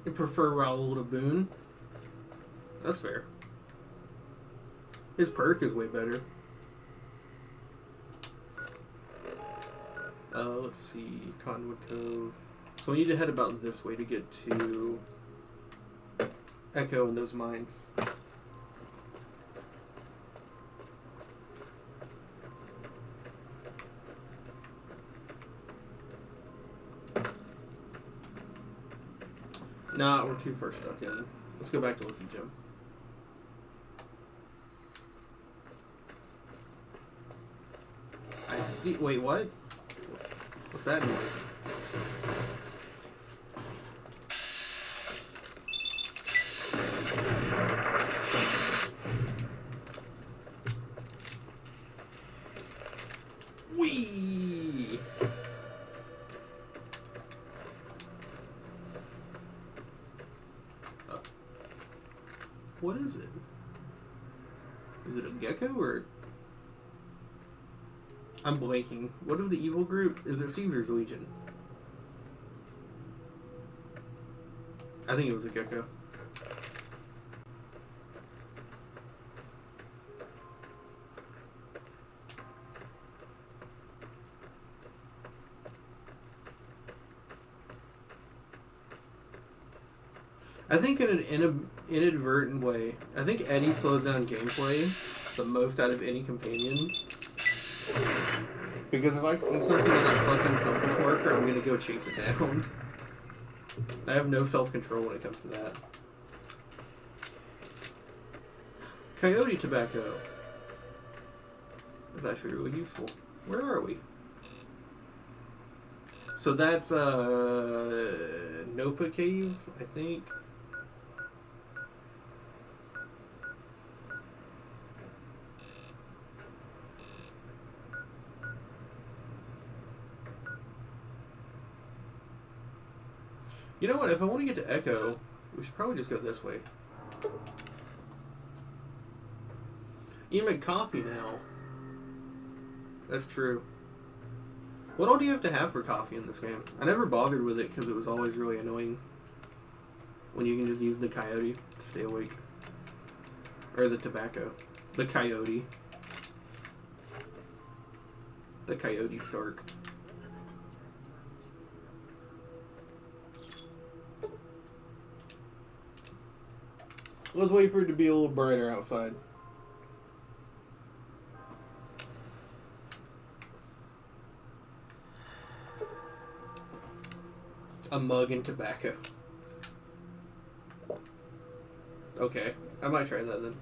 You prefer Raoul to Boone? That's fair. His perk is way better. Let's see. Cottonwood Cove. So we need to head about this way to get to Echo and those mines. Nah, we're too far stuck in. Let's go back to Wiki Gym. I see. Wait, what? What's that noise? Wee! What is it? Is it a gecko or... I'm blanking. What is the evil group? Is it Caesar's Legion? I think it was a gecko. I think in an inadvertent way, I think Eddie slows down gameplay the most out of any companion. Because if I see something on that fucking compass marker, I'm gonna go chase it down. I have no self-control when it comes to that. Coyote tobacco. That's actually really useful. Where are we? So that's Nopa Cave, I think. You know what? If I want to get to Echo, we should probably just go this way. You make coffee now. That's true. What all do you have to have for coffee in this game? I never bothered with it because it was always really annoying when you can just use the coyote to stay awake. Or the tobacco. The coyote. The coyote Stark. Let's wait for it to be a little brighter outside. A mug and tobacco. Okay, I might try that then.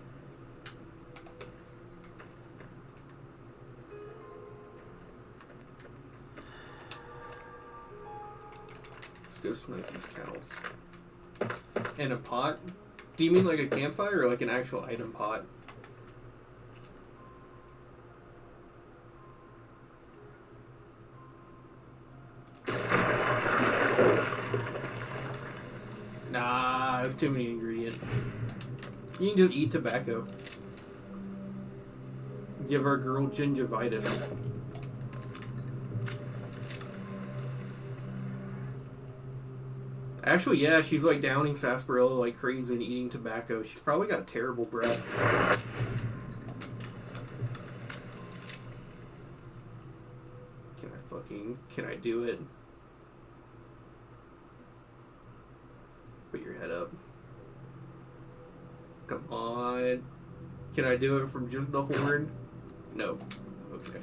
Let's go snipe these cows. In a pot? Do you mean like a campfire or like an actual item pot? Nah, there's too many ingredients. You can just eat tobacco. Give our girl gingivitis. Actually, yeah, she's like downing sarsaparilla like crazy and eating tobacco. She's probably got terrible breath. Can I do it? Put your head up. Come on. Can I do it from just the horn? No. Okay.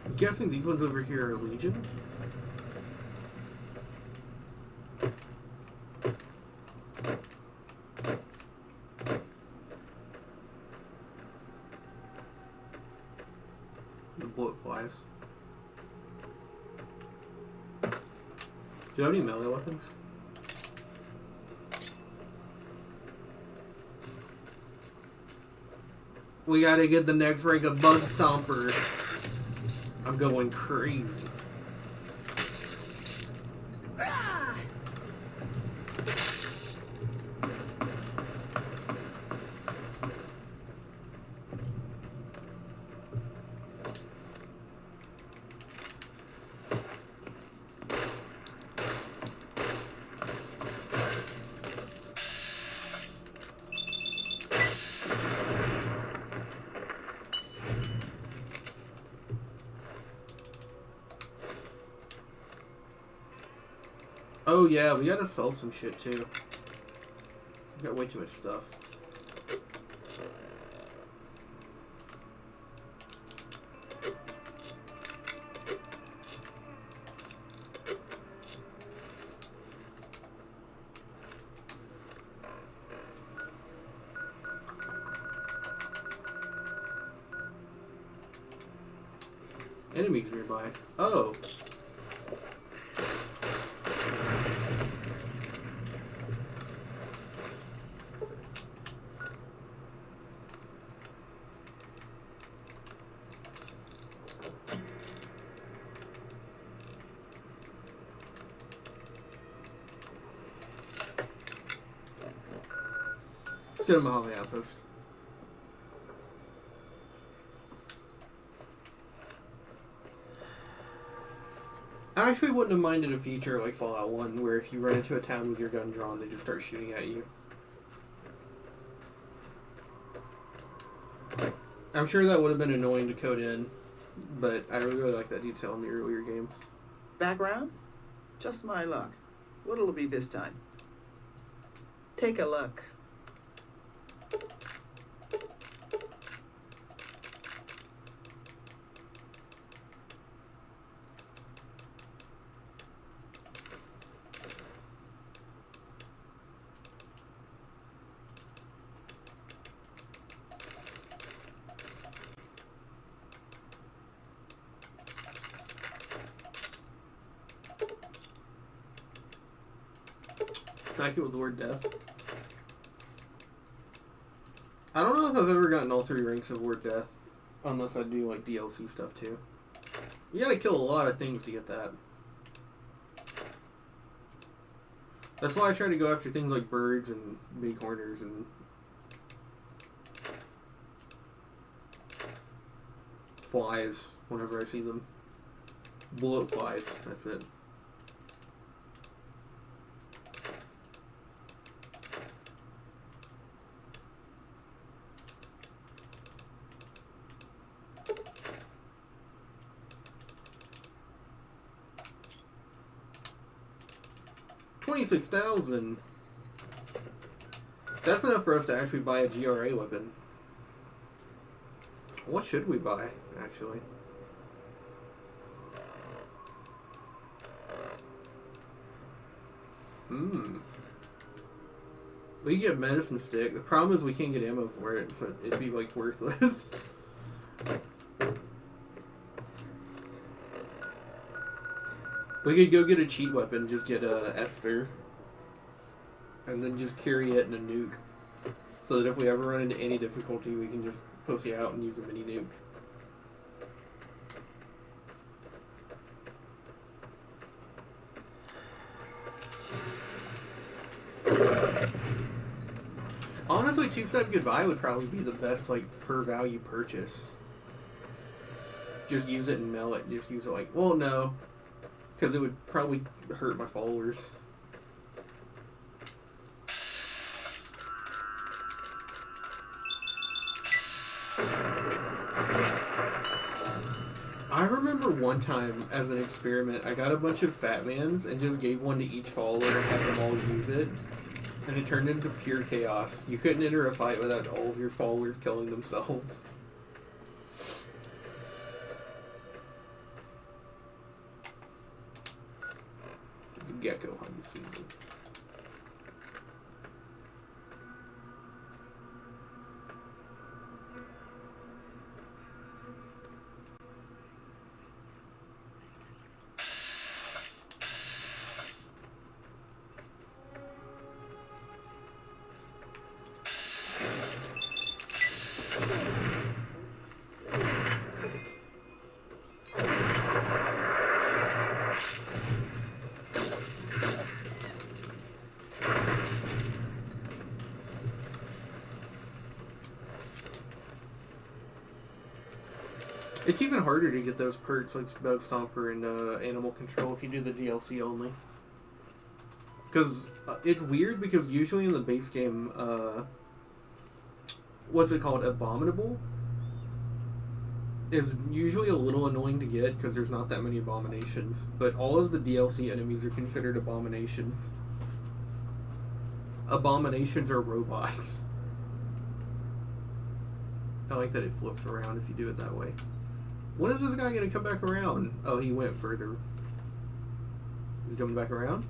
I'm guessing these ones over here are Legion. The bullet flies. Do you have any melee weapons? We gotta get the next rank of Bug Stomper. I'm going crazy. Oh yeah, we gotta sell some shit too. We got way too much stuff. Enemies nearby. Oh. Let's get him a Holly Outpost. I actually wouldn't have minded a feature like Fallout 1 where if you run into a town with your gun drawn, they just start shooting at you. I'm sure that would have been annoying to code in, but I really like that detail in the earlier games. Background? Just my luck. What'll it be this time? Take a look. Stack it with the word death. I don't know if I've ever gotten all 3 ranks of word death, unless I do like DLC stuff too. You gotta kill a lot of things to get that. That's why I try to go after things like birds and big horners and flies whenever I see them. Bullet flies, that's it. $26,000. That's enough for us to actually buy a GRA weapon. What should we buy, actually? We can get medicine stick. The problem is we can't get ammo for it, so it'd be like worthless. We could go get a cheat weapon, just get a Esther, and then just carry it in a nuke, so that if we ever run into any difficulty, we can just pussy out and use a mini nuke. Honestly, two-step goodbye would probably be the best, like, per value purchase. Just use it and mail it. Just use it like, well, no, because it would probably hurt my followers. I remember one time, as an experiment, I got a bunch of Fat Mans and just gave one to each follower and had them all use it. And it turned into pure chaos. You couldn't enter a fight without all of your followers killing themselves. It's a gecko hunt season. It's even harder to get those perks like Bug Stomper and Animal Control if you do the DLC only. Because it's weird because usually in the base game, what's it called? Abominable is usually a little annoying to get because there's not that many abominations. But all of the DLC enemies are considered abominations. Abominations are robots. I like that it flips around if you do it that way. When is this guy going to come back around? Oh, he went further. Is he coming back around?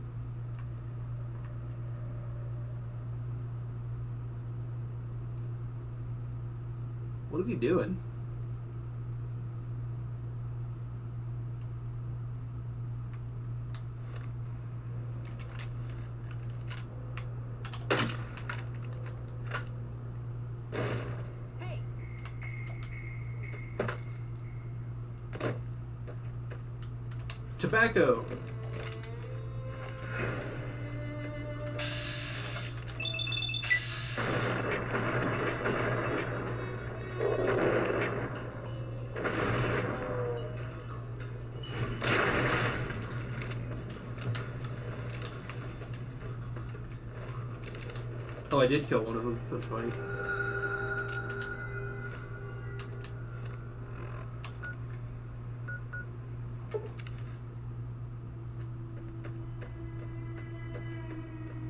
What is he doing? Tobacco. Oh, I did kill one of them. That's funny.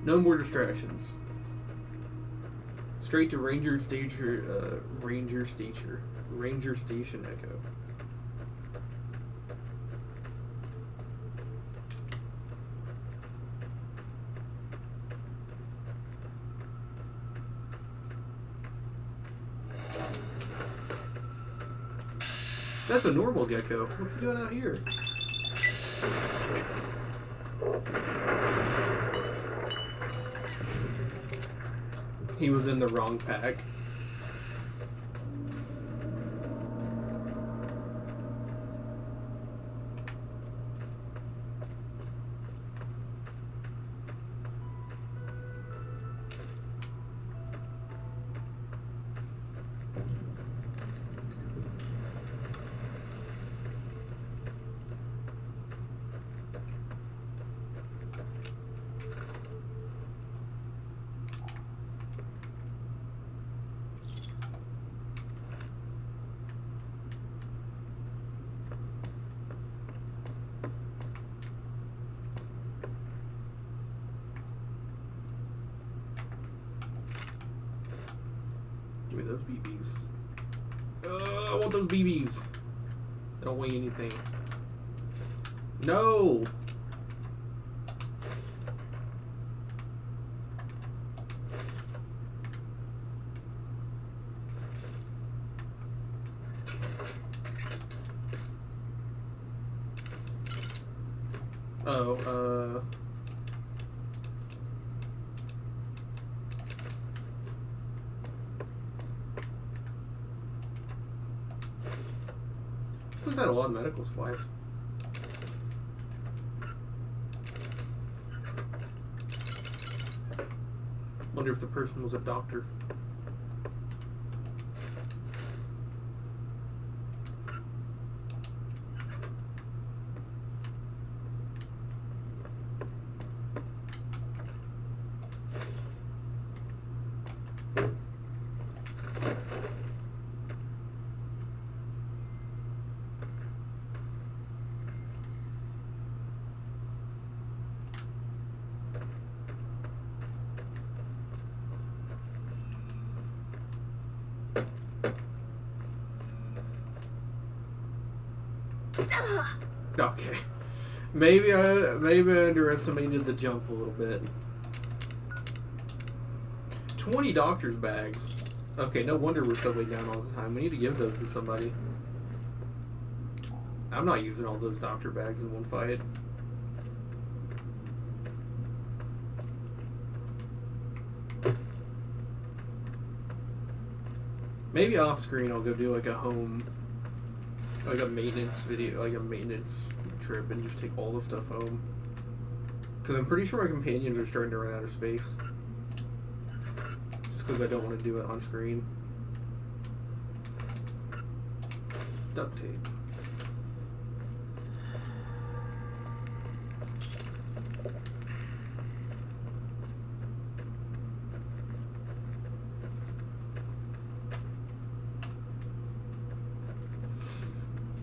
No more distractions. Straight to Ranger Station Echo. That's a normal gecko. What's he doing out here? He was in the wrong pack. Give me those BBs. I want those BBs. They don't weigh anything. No! Oh, who's that? A lot of medical supplies. Wonder if the person was a doctor. Okay. Maybe I underestimated the jump a little bit. 20 doctor's bags. Okay, no wonder we're so way down all the time. We need to give those to somebody. I'm not using all those doctor bags in one fight. Maybe off screen I'll go do like a home, like a maintenance video, like a maintenance trip, and just take all the stuff home. Because I'm pretty sure my companions are starting to run out of space. Just because I don't want to do it on screen. Duct tape.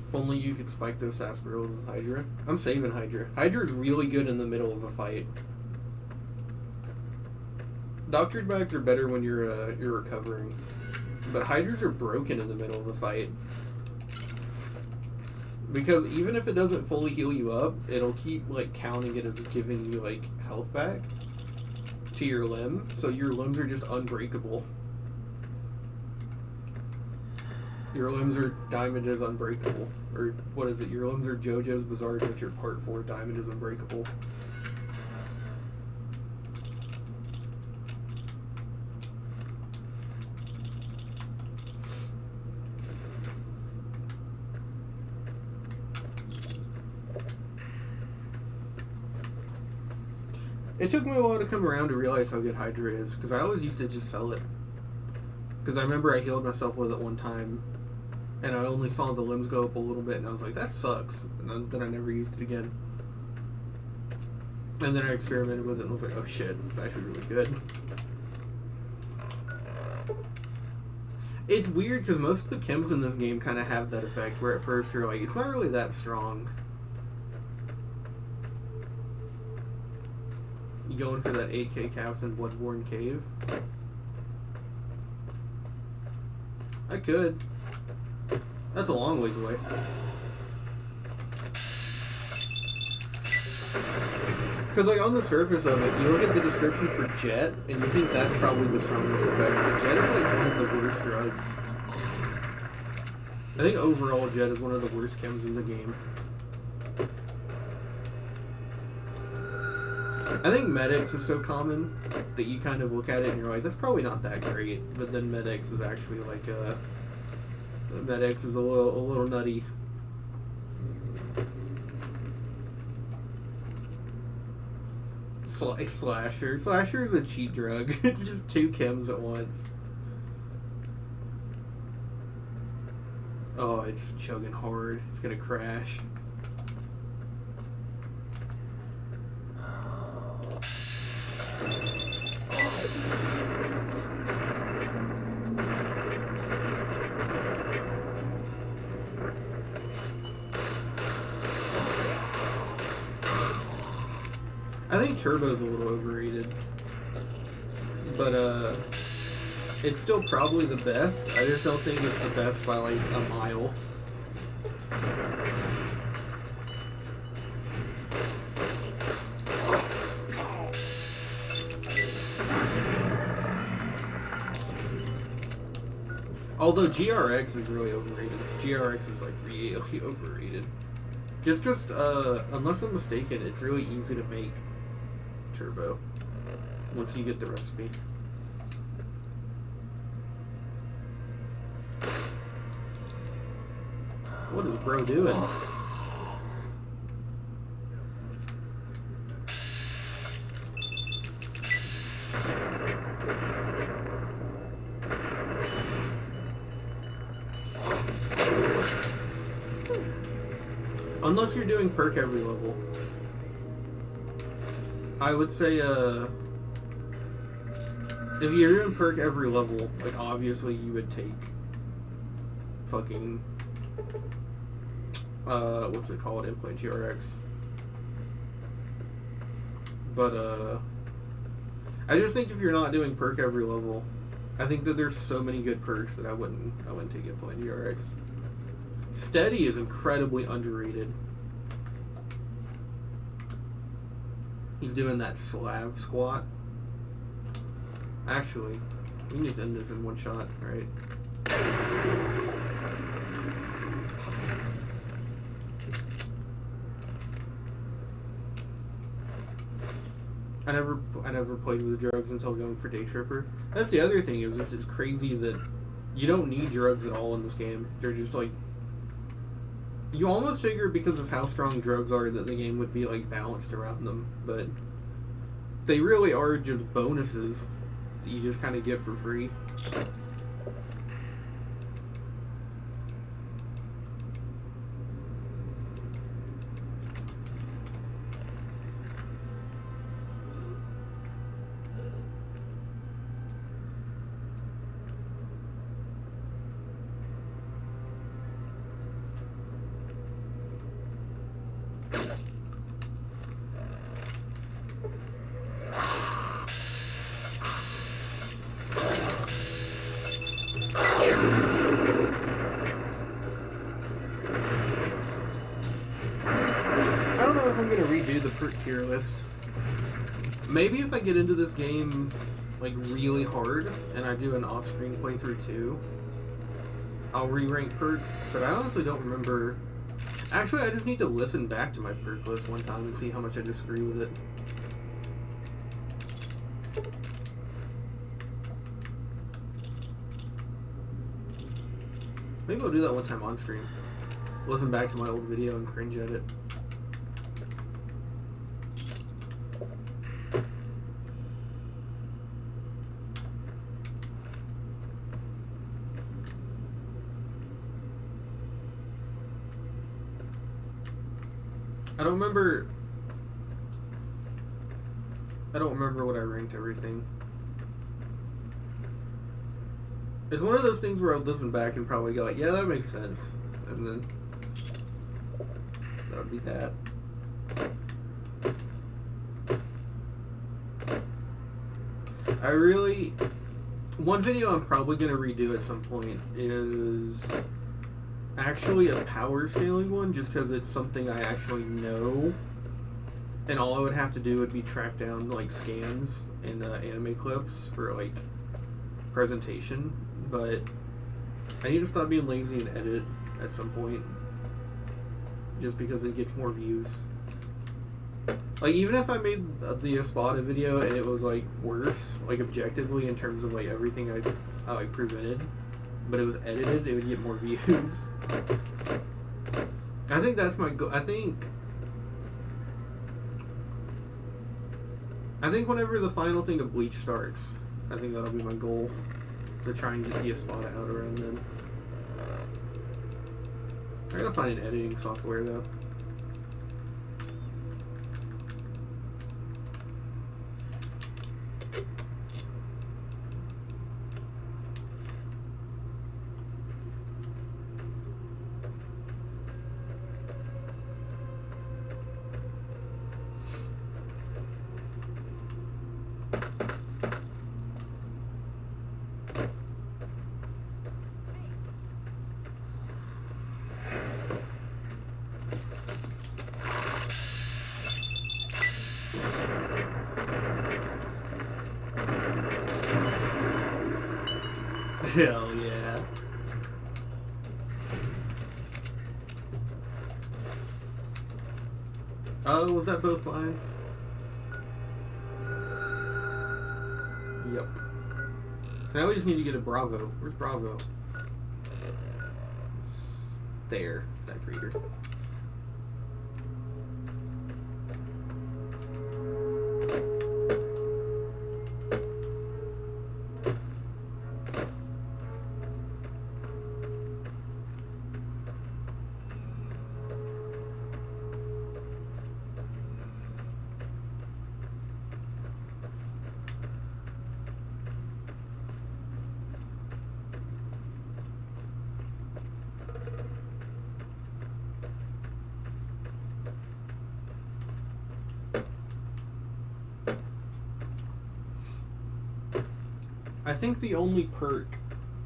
If only you could spike those sarsaparillas with Hydra. I'm saving Hydra. Hydra is really good in the middle of a fight. Doctor's bags are better when you're recovering, but Hydras are broken in the middle of a fight. Because even if it doesn't fully heal you up, it'll keep like counting it as giving you like health back to your limb, so your limbs are just unbreakable. Your limbs are Diamond is Unbreakable. Or what is it? Your limbs are JoJo's Bizarre Adventure Part 4, Diamond is Unbreakable. It took me a while to come around to realize how good Hydra is, because I always used to just sell it. Because I remember I healed myself with it one time, and I only saw the limbs go up a little bit, and I was like, that sucks. And then I never used it again. And then I experimented with it, and was like, oh shit, it's actually really good. It's weird, because most of the chems in this game kind of have that effect, where at first you're like, it's not really that strong. You going for that AK caps in Bloodborne Cave? I could. That's a long ways away. Because, like, on the surface of it, you look at the description for Jet, and you think that's probably the strongest effect. But Jet is, like, one of the worst drugs. I think overall Jet is one of the worst chems in the game. I think Medics is so common that you kind of look at it and you're like, that's probably not that great. But then Medics is actually like Medics is a little nutty. Slasher. Slasher is a cheat drug. It's just two chems at once. Oh, it's chugging hard. It's gonna crash. I think Turbo's a little overrated, but It's still probably the best. I just don't think it's the best by like a mile. Although GRX is really overrated. GRX is like really overrated. Just because, unless I'm mistaken, it's really easy to make turbo once you get the recipe. What is bro doing? Unless you're doing perk every level. I would say, if you're doing perk every level, like, obviously you would take fucking, what's it called? Implant GRX. But, I just think if you're not doing perk every level, I think that there's so many good perks that I wouldn't take Implant GRX. Steady is incredibly underrated. He's doing that Slav squat. Actually, we need to end this in one shot, right? I never played with drugs until going for Day Tripper. That's the other thing, is just it's crazy that you don't need drugs at all in this game. They're just like, you almost figure because of how strong drugs are that the game would be like balanced around them, but they really are just bonuses that you just kind of get for free. Tier list. Maybe if I get into this game like really hard and I do an off-screen playthrough too, I'll re-rank perks, but I honestly don't remember. Actually, I just need to listen back to my perk list one time and see how much I disagree with it. Maybe I'll do that one time on stream. Listen back to my old video and cringe at it. I don't remember what I ranked everything. It's one of those things where I'll listen back and probably go like, yeah, that makes sense. And then that would be that. One video I'm probably going to redo at some point is actually a power scaling one, just because it's something I actually know, and all I would have to do would be track down like scans and anime clips for like presentation. But I need to stop being lazy and edit at some point, just because it gets more views. Like, even if I made the Espada video and it was like worse, like objectively in terms of like everything I like presented, but it was edited, it would get more views. I think that's my goal. I think whenever the final thing of Bleach starts, I think that'll be my goal, to try and get the Espada out around then. I gotta find an editing software though. Hell yeah. Oh, was that both lines? Yep. So now we just need to get a Bravo. Where's Bravo? It's there. It's that crater. I think the only perk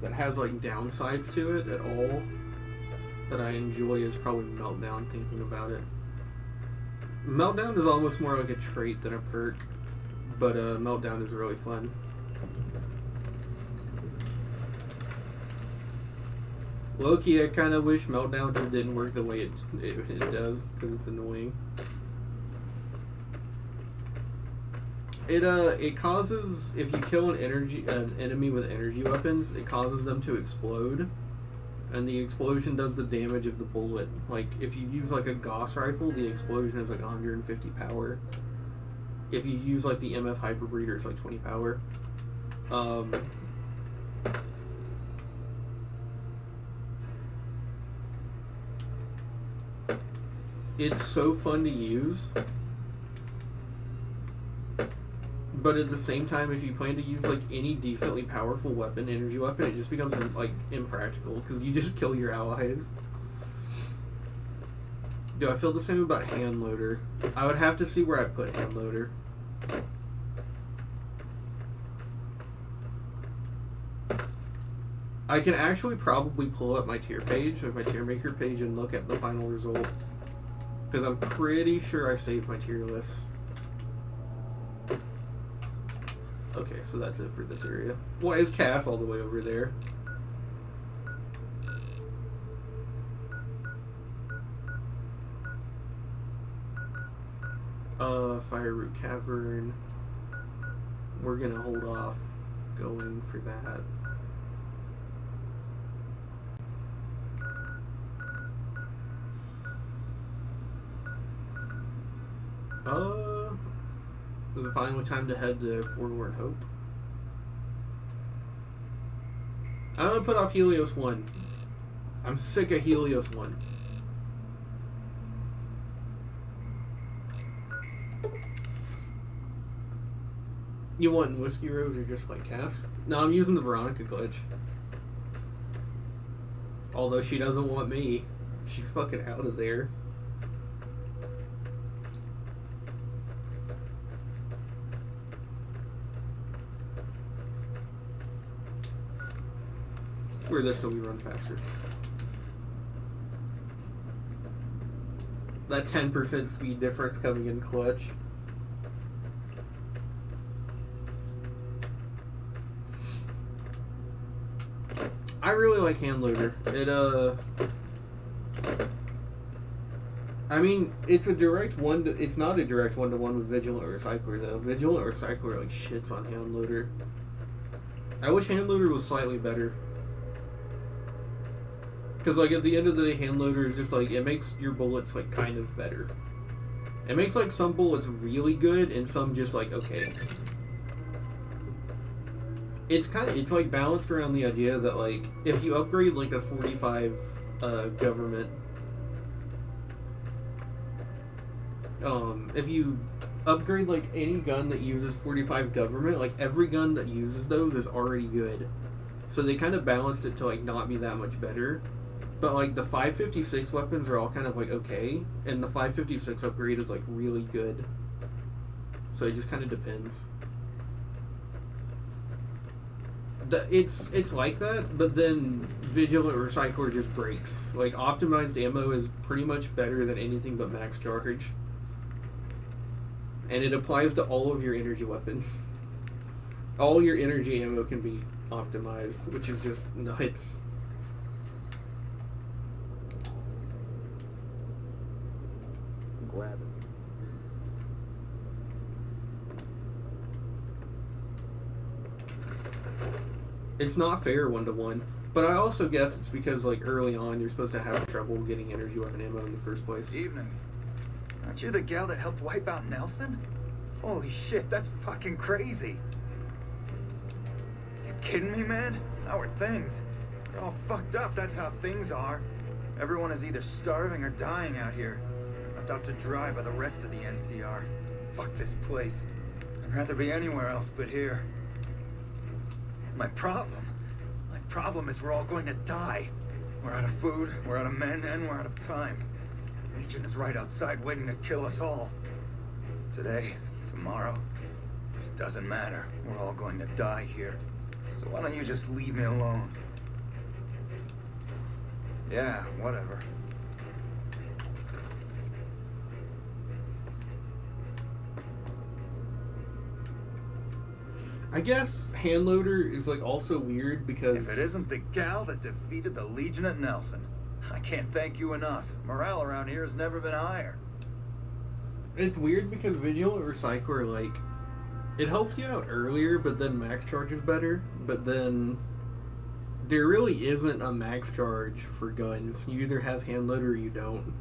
that has like downsides to it at all that I enjoy is probably Meltdown, thinking about it. Meltdown is almost more like a trait than a perk, but Meltdown is really fun. Low-key, I kind of wish Meltdown just didn't work the way it does, because it's annoying. It causes, if you kill an enemy with energy weapons, it causes them to explode, and the explosion does the damage of the bullet. Like, if you use like a Gauss rifle, the explosion is like 150 power. If you use like the MF Hyperbreeder, it's like 20 power. It's so fun to use. But at the same time, if you plan to use like any decently powerful weapon, energy weapon, it just becomes like impractical because you just kill your allies. Do I feel the same about hand loader? I would have to see where I put hand loader. I can actually probably pull up my tier page, like my tier maker page, and look at the final result because I'm pretty sure I saved my tier list. Okay, so that's it for this area. Why is Cass all the way over there? Fire Root Cavern. We're gonna hold off going for that. Was it finally time to head to Forlorn Hope? I'm gonna put off Helios 1. I'm sick of Helios 1. You want Whiskey Rose or just like Cass? No, I'm using the Veronica glitch. Although she doesn't want me. She's fucking out of there. Wear this so we run faster. That 10% speed difference coming in clutch. I really like hand loader. I mean, it's a direct one. It's not a direct one-to-one with Vigilant or Recycler though. Vigilant or Recycler like shits on hand loader. I wish hand loader was slightly better. Because, like, at the end of the day, hand loader is just, like, it makes your bullets, like, kind of better. It makes, like, some bullets really good and some just, like, okay. It's, like, balanced around the idea that, like, if you upgrade, like, a 45 government... if you upgrade, like, any gun that uses 45 government, like, every gun that uses those is already good. So they kind of balanced it to, like, not be that much better. But, like, the 556 weapons are all kind of, like, okay. And the 556 upgrade is, like, really good. So it just kind of depends. It's like that, but then Vigilant Recycler just breaks. Like, optimized ammo is pretty much better than anything but max charge. And it applies to all of your energy weapons. All your energy ammo can be optimized, which is just nuts. Grab it. It's not fair 1-to-1, but I also guess it's because like early on you're supposed to have trouble getting energy weapon ammo in the first place. Evening. Aren't you the gal that helped wipe out Nelson? Holy shit, that's fucking crazy. You kidding me, man? How are things? They're all fucked up, that's how things are. Everyone is either starving or dying out here. Left out to dry by the rest of the NCR. Fuck this place. I'd rather be anywhere else but here. My problem is we're all going to die. We're out of food, we're out of men, and we're out of time. The Legion is right outside waiting to kill us all. Today, tomorrow, it doesn't matter. We're all going to die here. So why don't you just leave me alone? Yeah, whatever. I guess hand loader is like also weird because If it isn't the gal that defeated the Legion at Nelson, I can't thank you enough. Morale around here has never been higher. it's weird because Vigilant or Psycho are like, it helps you out earlier, but then max charge is better. But then there really isn't a max charge for guns. You either have hand loader or you don't.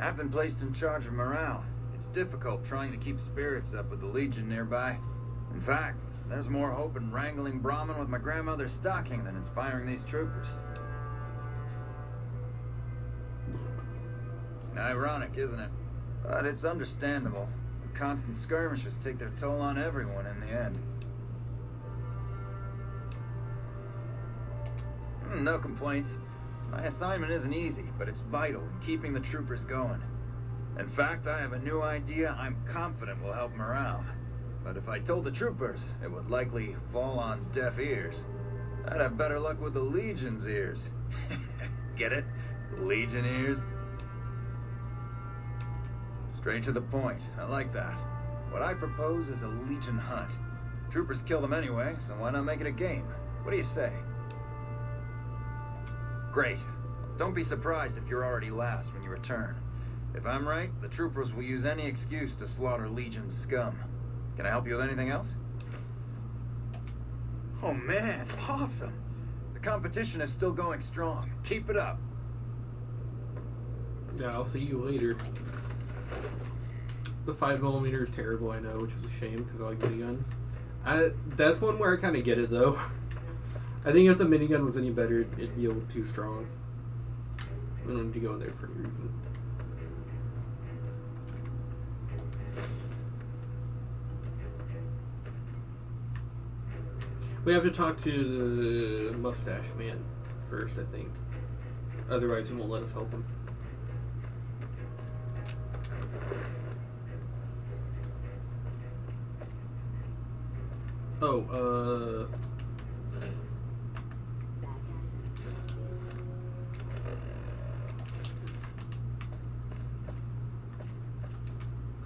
I've been placed in charge of morale. It's difficult trying to keep spirits up with the Legion nearby. In fact, there's more hope in wrangling Brahmin with my grandmother's stocking than inspiring these troopers. Ironic, isn't it? But it's understandable. The constant skirmishes take their toll on everyone in the end. No complaints. My assignment isn't easy, but it's vital in keeping the troopers going. In fact, I have a new idea I'm confident will help morale. But if I told the troopers, it would likely fall on deaf ears. I'd have better luck with the Legion's ears. Get it? Legion ears? Straight to the point. I like that. What I propose is a Legion hunt. Troopers kill them anyway, so why not make it a game? What do you say? Great. Don't be surprised if you're already last when you return. If I'm right, the troopers will use any excuse to slaughter Legion's scum. Can I help you with anything else? Oh man, awesome. The competition is still going strong. Keep it up. Yeah, I'll see you later. The 5mm is terrible, I know, which is a shame because I like miniguns. That's one where I kind of get it though. I think if the minigun was any better, it'd be a little too strong. I don't need to go in there for any reason. We have to talk to the mustache man first, I think. Otherwise, he won't let us help him. Oh,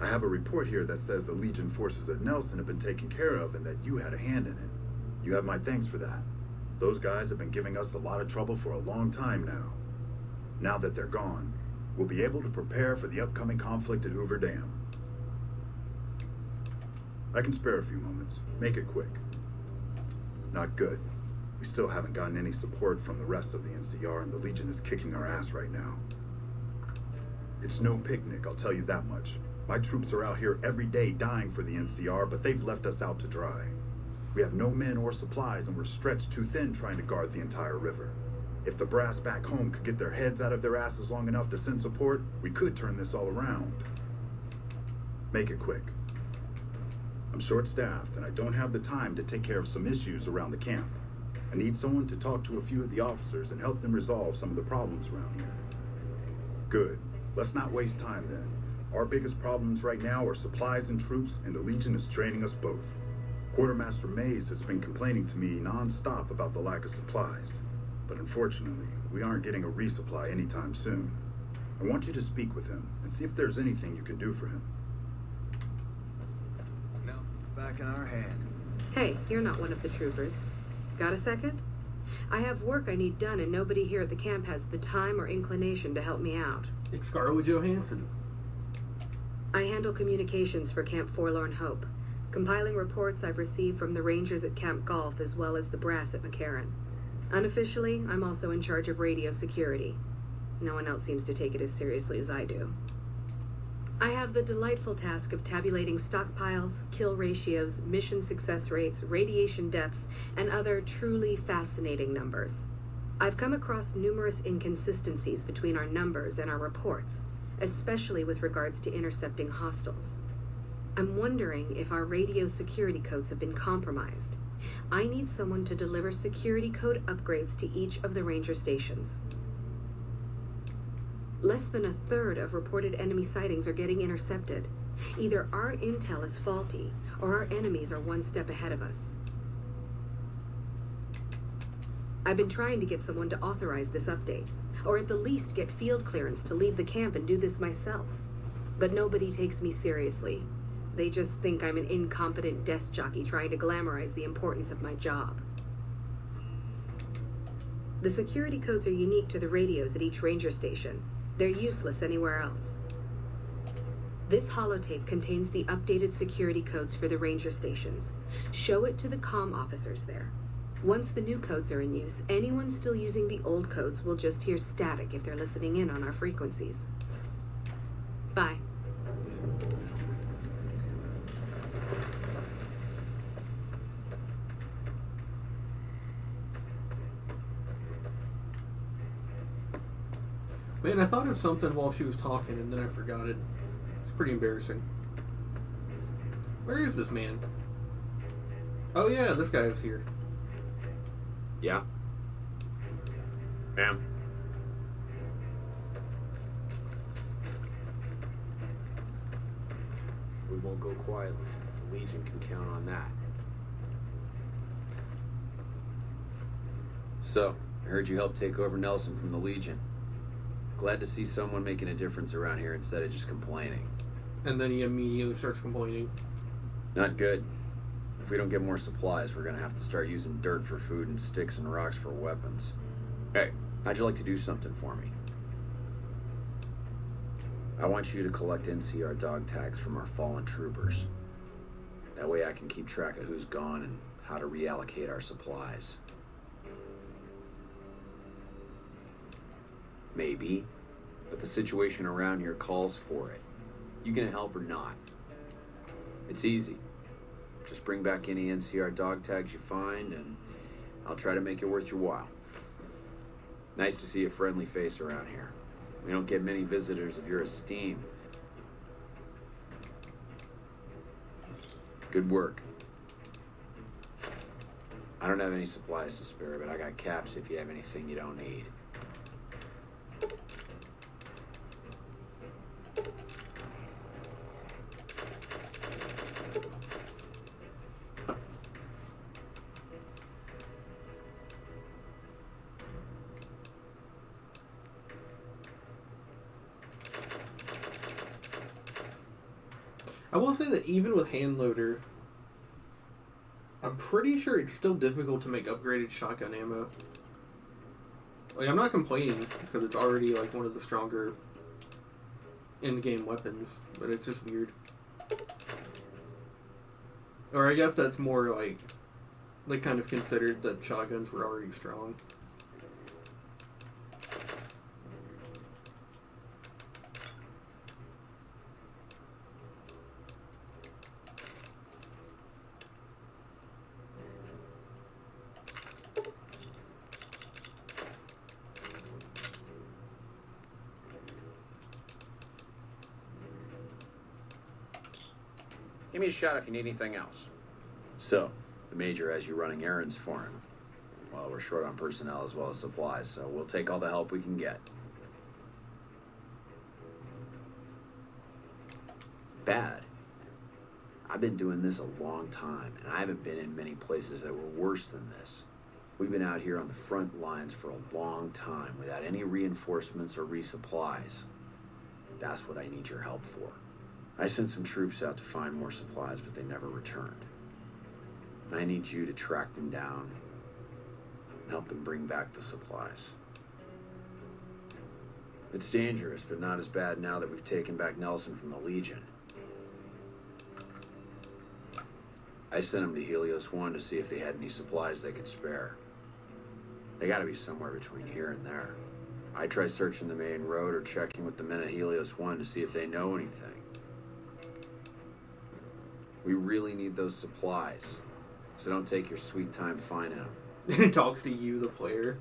I have a report here that says the Legion forces at Nelson have been taken care of and that you had a hand in it. You have my thanks for that. Those guys have been giving us a lot of trouble for a long time now. Now that they're gone, we'll be able to prepare for the upcoming conflict at Hoover Dam. I can spare a few moments. Make it quick. Not good. We still haven't gotten any support from the rest of the NCR, and the Legion is kicking our ass right now. It's no picnic, I'll tell you that much. My troops are out here every day dying for the NCR, but they've left us out to dry. We have no men or supplies, and we're stretched too thin trying to guard the entire river. If the brass back home could get their heads out of their asses long enough to send support, we could turn this all around. Make it quick. I'm short-staffed, and I don't have the time to take care of some issues around the camp. I need someone to talk to a few of the officers and help them resolve some of the problems around here. Good. Let's not waste time then. Our biggest problems right now are supplies and troops, and the Legion is training us both. Quartermaster Mays has been complaining to me non-stop about the lack of supplies. But unfortunately, we aren't getting a resupply anytime soon. I want you to speak with him and see if there's anything you can do for him. Nelson's back in our hand. Hey, you're not one of the troopers. Got a second? I have work I need done, and nobody here at the camp has the time or inclination to help me out. It's Scarlett Johansson. I handle communications for Camp Forlorn Hope, compiling reports I've received from the Rangers at Camp Golf as well as the brass at McCarran. Unofficially, I'm also in charge of radio security. No one else seems to take it as seriously as I do. I have the delightful task of tabulating stockpiles, kill ratios, mission success rates, radiation deaths, and other truly fascinating numbers. I've come across numerous inconsistencies between our numbers and our reports, especially with regards to intercepting hostiles. I'm wondering if our radio security codes have been compromised. I need someone to deliver security code upgrades to each of the ranger stations. Less than a third of reported enemy sightings are getting intercepted. Either our intel is faulty, or our enemies are one step ahead of us. I've been trying to get someone to authorize this update, or at the least get field clearance to leave the camp and do this myself. But nobody takes me seriously. They just think I'm an incompetent desk jockey trying to glamorize the importance of my job. The security codes are unique to the radios at each ranger station. They're useless anywhere else. This holotape contains the updated security codes for the ranger stations. Show it to the comm officers there. Once the new codes are in use, anyone still using the old codes will just hear static if they're listening in on our frequencies. Bye. Man, I thought of something while she was talking and then I forgot it. It's pretty embarrassing. Where is this man? Oh yeah, this guy is here. Yeah? Ma'am? We won't go quietly. The Legion can count on that. So, I heard you helped take over Nelson from the Legion. Glad to see someone making a difference around here instead of just complaining. And then he immediately starts complaining. Not good. If we don't get more supplies, we're gonna have to start using dirt for food and sticks and rocks for weapons. Hey, how'd you like to do something for me? I want you to collect NCR dog tags from our fallen troopers. That way I can keep track of who's gone and how to reallocate our supplies. Maybe, but the situation around here calls for it. You gonna help or not? It's easy. Just bring back any NCR dog tags you find, and I'll try to make it worth your while. Nice to see a friendly face around here. We don't get many visitors of your esteem. Good work. I don't have any supplies to spare, but I got caps if you have anything you don't need. I will say that even with hand loader, I'm pretty sure it's still difficult to make upgraded shotgun ammo. Like, I'm not complaining because it's already like one of the stronger in-game weapons, but it's just weird. Or I guess that's more like they kind of considered that shotguns were already strong. Give me a shot if you need anything else. So, the Major has you running errands for him. Well, we're short on personnel as well as supplies, so we'll take all the help we can get. Bad. I've been doing this a long time, and I haven't been in many places that were worse than this. We've been out here on the front lines for a long time without any reinforcements or resupplies. That's what I need your help for. I sent some troops out to find more supplies, but they never returned. I need you to track them down and help them bring back the supplies. It's dangerous, but not as bad now that we've taken back Nelson from the Legion. I sent them to Helios 1 to see if they had any supplies they could spare. They gotta be somewhere between here and there. I try searching the main road or checking with the men at Helios 1 to see if they know anything. We really need those supplies, so don't take your sweet time finding them. He talks to you, the player.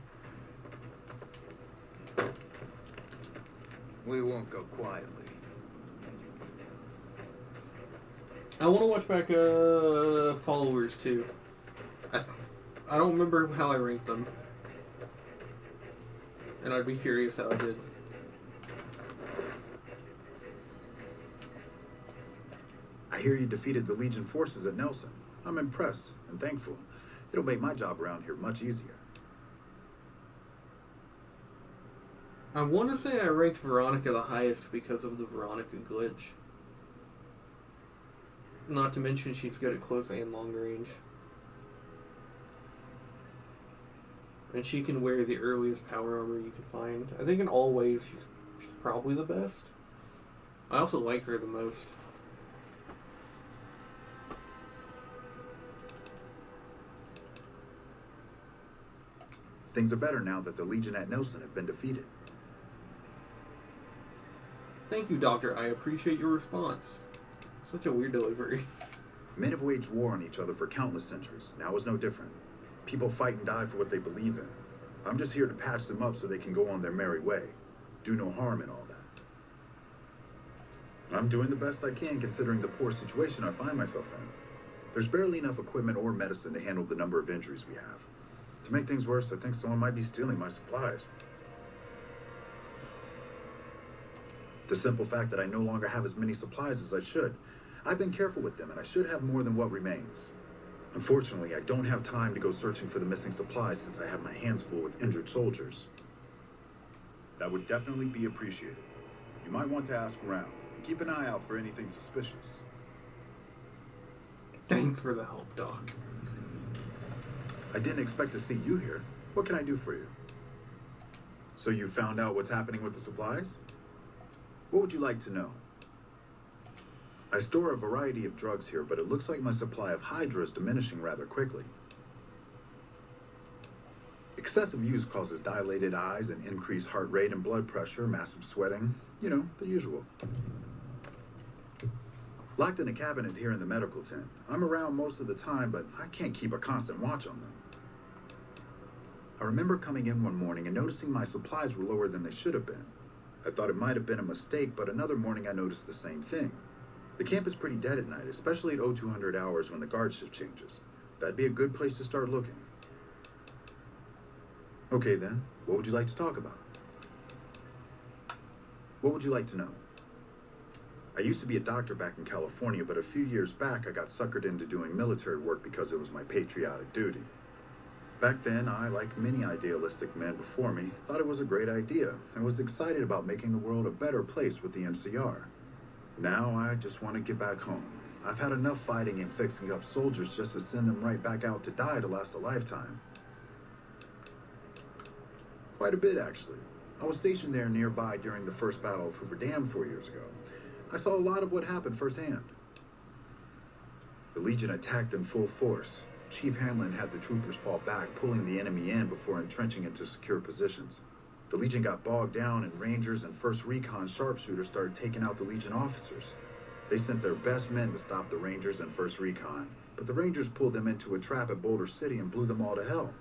We won't go quietly. I want to watch back Followers too. I don't remember how I ranked them, and I'd be curious how I did. I hear you defeated the Legion forces at Nelson. I'm impressed and thankful. It'll make my job around here much easier. I want to say I ranked Veronica the highest because of the Veronica glitch. Not to mention she's good at close and long range. And she can wear the earliest power armor you can find. I think in all ways she's probably the best. I also like her the most. Things are better now that the Legion at Nelson have been defeated. Thank you, Doctor. I appreciate your response. Such a weird delivery. Men have waged war on each other for countless centuries. Now is no different. People fight and die for what they believe in. I'm just here to patch them up so they can go on their merry way. Do no harm in all that. I'm doing the best I can considering the poor situation I find myself in. There's barely enough equipment or medicine to handle the number of injuries we have. To make things worse, I think someone might be stealing my supplies. The simple fact that I no longer have as many supplies as I should. I've been careful with them, and I should have more than what remains. Unfortunately, I don't have time to go searching for the missing supplies since I have my hands full with injured soldiers. That would definitely be appreciated. You might want to ask around, and keep an eye out for anything suspicious. Thanks for the help, Doc. I didn't expect to see you here. What can I do for you? So you found out what's happening with the supplies? What would you like to know? I store a variety of drugs here, but it looks like my supply of Hydra is diminishing rather quickly. Excessive use causes dilated eyes and increased heart rate and blood pressure, massive sweating, you know, the usual. Locked in a cabinet here in the medical tent. I'm around most of the time, but I can't keep a constant watch on them. I remember coming in one morning and noticing my supplies were lower than they should have been. I thought it might have been a mistake, but another morning I noticed the same thing. The camp is pretty dead at night, especially at 0200 hours when the guard shift changes. That'd be a good place to start looking. Okay then, what would you like to talk about? What would you like to know? I used to be a doctor back in California, but a few years back I got suckered into doing military work because it was my patriotic duty. Back then, I, like many idealistic men before me, thought it was a great idea and was excited about making the world a better place with the NCR. Now I just want to get back home. I've had enough fighting and fixing up soldiers just to send them right back out to die to last a lifetime. Quite a bit, actually. I was stationed there nearby during the first Battle of Hoover Dam 4 years ago. I saw a lot of what happened firsthand. The Legion attacked in full force. Chief Hanlon had the troopers fall back, pulling the enemy in before entrenching into secure positions. The Legion got bogged down, and Rangers and 1st Recon sharpshooters started taking out the Legion officers. They sent their best men to stop the Rangers and 1st Recon, but the Rangers pulled them into a trap at Boulder City and blew them all to hell.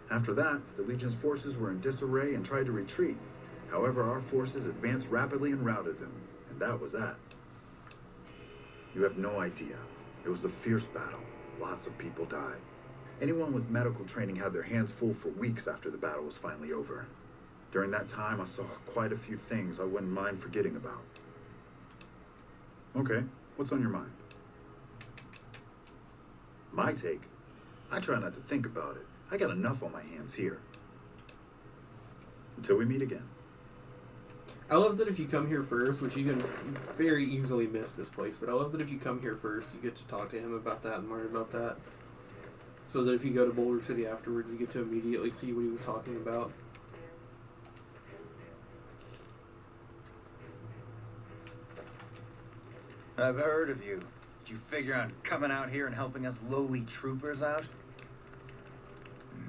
After that, the Legion's forces were in disarray and tried to retreat. However, our forces advanced rapidly and routed them, and that was that. You have no idea. It was a fierce battle. Lots of people died. Anyone with medical training had their hands full for weeks after the battle was finally over. During that time, I saw quite a few things I wouldn't mind forgetting about. Okay, what's on your mind? My take? I try not to think about it. I got enough on my hands here. Until we meet again. I love that if you come here first, which you can very easily miss this place, but I love that if you come here first, you get to talk to him about that and learn about that. So that if you go to Boulder City afterwards, you get to immediately see what he was talking about. I've heard of you. Did you figure on coming out here and helping us lowly troopers out?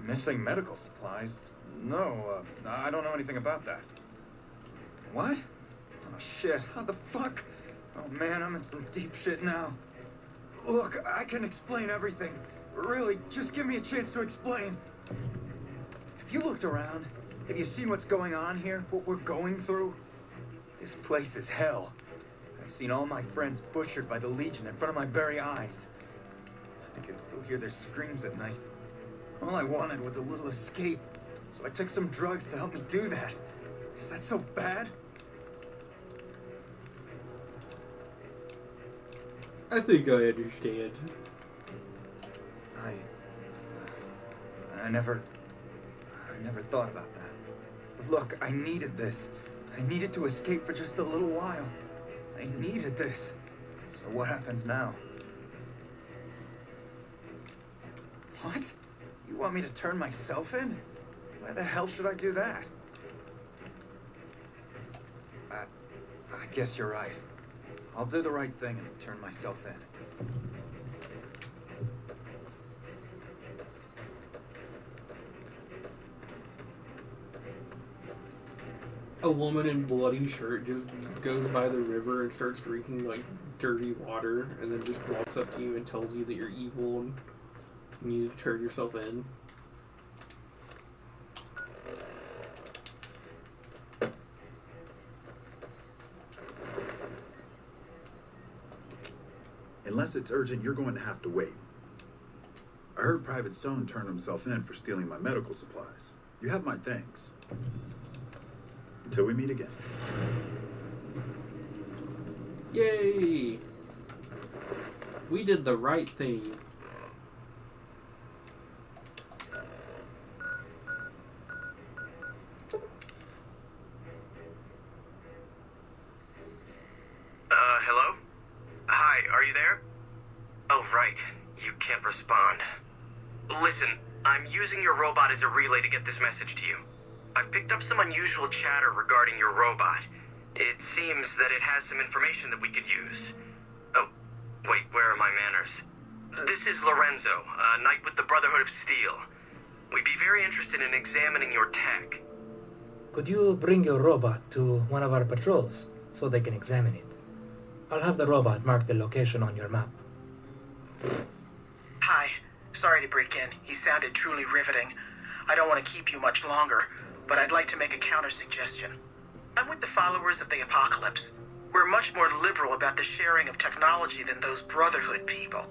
Missing medical supplies? No, I don't know anything about that. What? Oh, shit. How the fuck? Oh, man, I'm in some deep shit now. Look, I can explain everything. Really, just give me a chance to explain. Have you looked around? Have you seen what's going on here? What we're going through? This place is hell. I've seen all my friends butchered by the Legion in front of my very eyes. I can still hear their screams at night. All I wanted was a little escape, so I took some drugs to help me do that. Is that so bad? I think I understand. I never thought about that. Look, I needed this. I needed to escape for just a little while. I needed this. So what happens now? What? You want me to turn myself in? Why the hell should I do that? I guess you're right. I'll do the right thing and turn myself in. A woman in bloody shirt just goes by the river and starts drinking like dirty water, and then just walks up to you and tells you that you're evil and you need to turn yourself in. Unless it's urgent, you're going to have to wait. I heard Private Stone turned himself in for stealing my medical supplies. You have my thanks. Until we meet again. Yay! We did the right thing. Hello? Hi, are you there? Oh, right. You can't respond. Listen, I'm using your robot as a relay to get this message to you. I've picked up some unusual chatter regarding your robot. It seems that it has some information that we could use. Oh, wait, where are my manners? This is Lorenzo, a knight with the Brotherhood of Steel. We'd be very interested in examining your tech. Could you bring your robot to one of our patrols so they can examine it? I'll have the robot mark the location on your map. Hi. Sorry to break in. He sounded truly riveting. I don't want to keep you much longer, but I'd like to make a counter-suggestion. I'm with the followers of the Apocalypse. We're much more liberal about the sharing of technology than those Brotherhood people.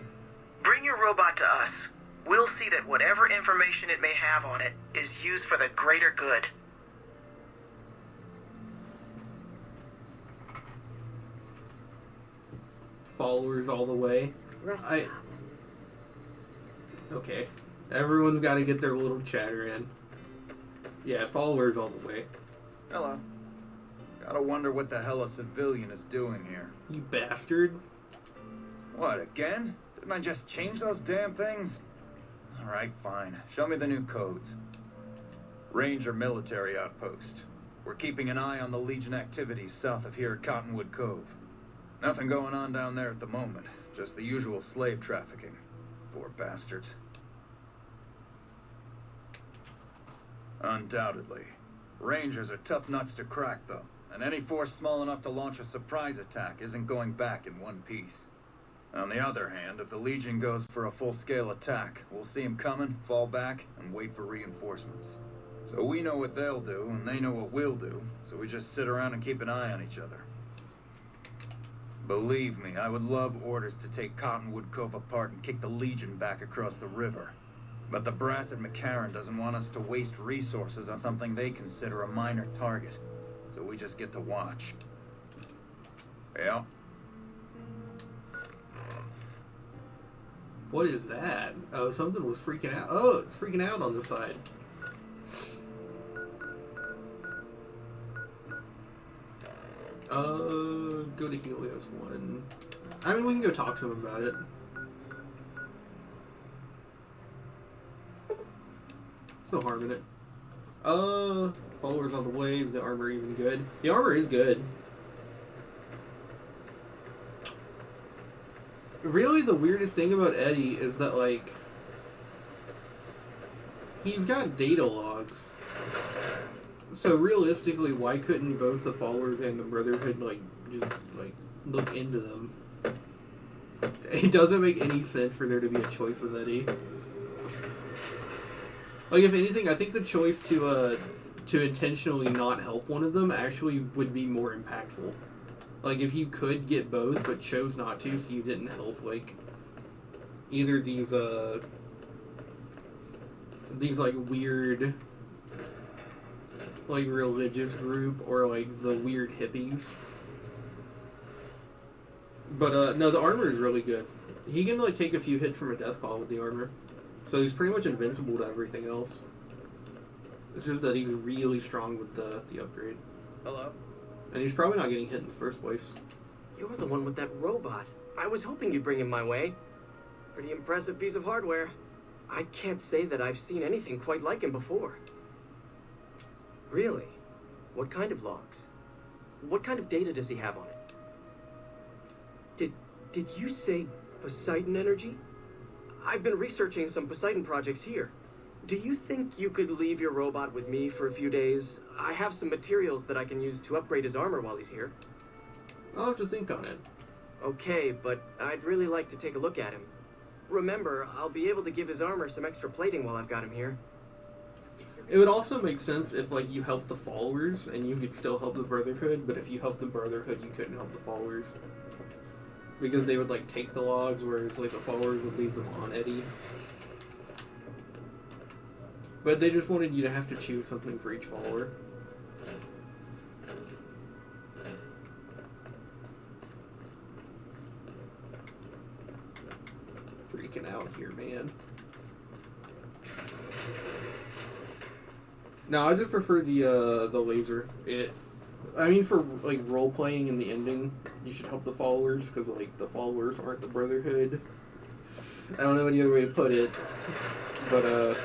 Bring your robot to us. We'll see that whatever information it may have on it is used for the greater good. Followers all the way. Rest Okay. Everyone's got to get their little chatter in. Yeah, followers all the way. Hello. Gotta wonder what the hell a civilian is doing here. You bastard. What, again? Didn't I just change those damn things? Alright, fine. Show me the new codes. Ranger military outpost. We're keeping an eye on the Legion activities south of here at Cottonwood Cove. Nothing going on down there at the moment. Just the usual slave trafficking. Poor bastards. Undoubtedly. Rangers are tough nuts to crack, though. And any force small enough to launch a surprise attack isn't going back in one piece. On the other hand, if the Legion goes for a full-scale attack, we'll see them coming, fall back, and wait for reinforcements. So we know what they'll do, and they know what we'll do, so we just sit around and keep an eye on each other. Believe me, I would love orders to take Cottonwood Cove apart and kick the Legion back across the river. But the brass at McCarran doesn't want us to waste resources on something they consider a minor target. So we just get to watch. Yeah. What is that? Oh, something was freaking out. Oh, it's freaking out on the side. Helios 1. I mean, we can go talk to him about it. No harm in it. Followers on the way. Is the armor even good? The armor is good. Really, the weirdest thing about Eddie is that, like, he's got data logs. So realistically, why couldn't both the followers and the Brotherhood, like, just, like, look into them? It doesn't make any sense for there to be a choice with Eddie. Like, if anything, I think the choice to intentionally not help one of them actually would be more impactful. Like, if you could get both, but chose not to, so you didn't help, like, either these, like, weird, like, religious group, or, like, the weird hippies. But, no, the armor is really good. He can, like, take a few hits from a death call with the armor. So he's pretty much invincible to everything else. It's just that he's really strong with the upgrade. Hello? And he's probably not getting hit in the first place. You're the one with that robot. I was hoping you'd bring him my way. Pretty impressive piece of hardware. I can't say that I've seen anything quite like him before. Really? What kind of logs? What kind of data does he have on it? Did you say Poseidon energy? I've been researching some Poseidon projects here. Do you think you could leave your robot with me for a few days? I have some materials that I can use to upgrade his armor while he's here. I'll have to think on it. Okay, but I'd really like to take a look at him. Remember, I'll be able to give his armor some extra plating while I've got him here. It would also make sense if, like, you helped the followers and you could still help the Brotherhood, but if you helped the Brotherhood, you couldn't help the followers. Because they would, like, take the logs, whereas, like, the followers would leave them on Eddie. But they just wanted you to have to choose something for each follower. Freaking out here, man. No, I just prefer the laser. I mean, for, like, role-playing in the ending, you should help the followers, because, like, the followers aren't the Brotherhood. I don't know any other way to put it, but,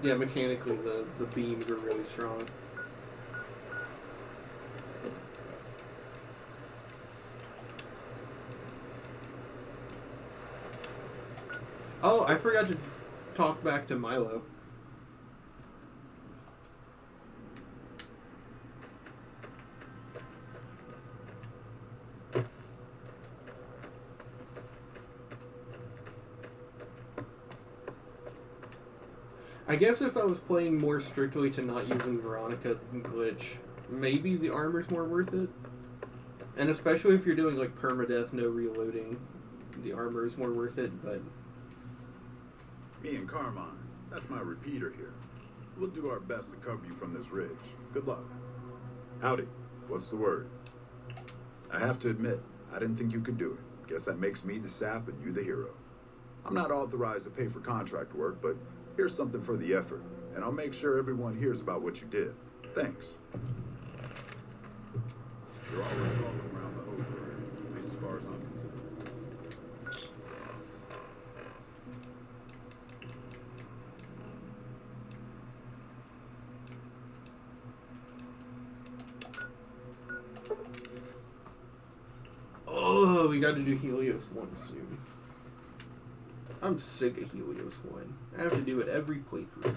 yeah, mechanically, the beams are really strong. Oh, I forgot to talk back to Milo. I guess if I was playing more strictly to not using Veronica glitch, maybe the armor's more worth it. And especially if you're doing, like, permadeath, no reloading, the armor is more worth it, but... Me and Carmine, that's my repeater here. We'll do our best to cover you from this ridge. Good luck. Howdy. What's the word? I have to admit, I didn't think you could do it. Guess that makes me the sap and you the hero. I'm not authorized to pay for contract work, but here's something for the effort, and I'll make sure everyone hears about what you did. Thanks. You're always welcome around the hoop, at least as far as I'm concerned. Oh, we got to do Helios 1 soon. I'm sick of Helios 1. I have to do it every playthrough.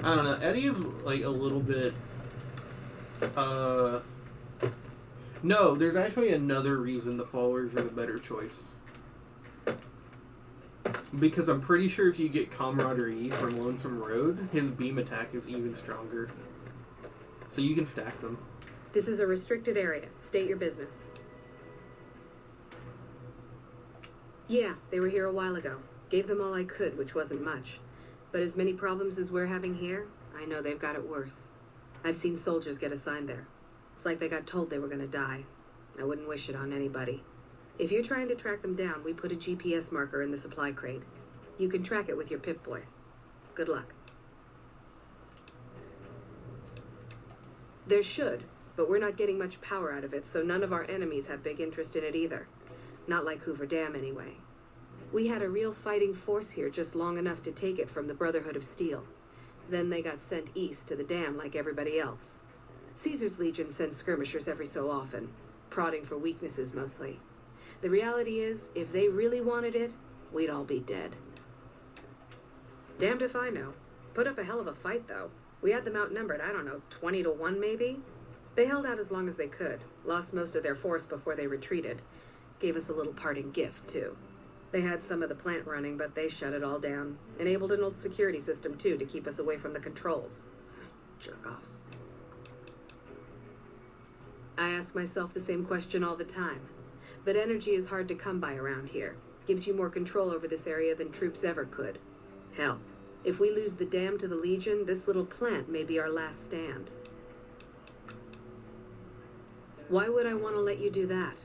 I don't know. Eddie is, like, a little bit... No, there's actually another reason the followers are the better choice. Because I'm pretty sure if you get Camaraderie from Lonesome Road, his beam attack is even stronger. So you can stack them. This is a restricted area. State your business. Yeah, they were here a while ago. Gave them all I could, which wasn't much. But as many problems as we're having here, I know they've got it worse. I've seen soldiers get assigned there. It's like they got told they were gonna die. I wouldn't wish it on anybody. If you're trying to track them down, we put a GPS marker in the supply crate. You can track it with your Pip-Boy. Good luck. There should, but we're not getting much power out of it, so none of our enemies have big interest in it either. Not like Hoover Dam, anyway. We had a real fighting force here just long enough to take it from the Brotherhood of Steel. Then they got sent east to the dam like everybody else. Caesar's Legion sends skirmishers every so often, prodding for weaknesses mostly. The reality is, if they really wanted it, we'd all be dead. Damned if I know. Put up a hell of a fight, though. We had them outnumbered, I don't know, 20 to 1 maybe? They held out as long as they could, lost most of their force before they retreated. Gave us a little parting gift, too. They had some of the plant running, but they shut it all down. Enabled an old security system, too, to keep us away from the controls. Jerk-offs. I ask myself the same question all the time. But energy is hard to come by around here. Gives you more control over this area than troops ever could. Hell, if we lose the dam to the Legion, this little plant may be our last stand. Why would I want to let you do that?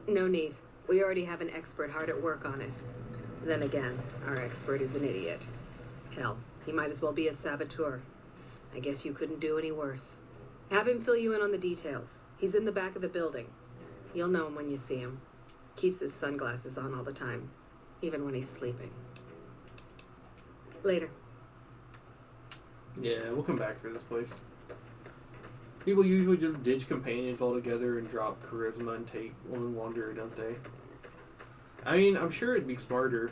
No need. We already have an expert hard at work on it. Then again, our expert is an idiot. Hell, he might as well be a saboteur. I guess you couldn't do any worse. Have him fill you in on the details. He's in the back of the building. You'll know him when you see him. Keeps his sunglasses on all the time, even when he's sleeping. Later. Yeah, we'll come back for this place. People usually just ditch companions altogether and drop charisma and take Lone Wanderer, don't they? I mean, I'm sure it'd be smarter.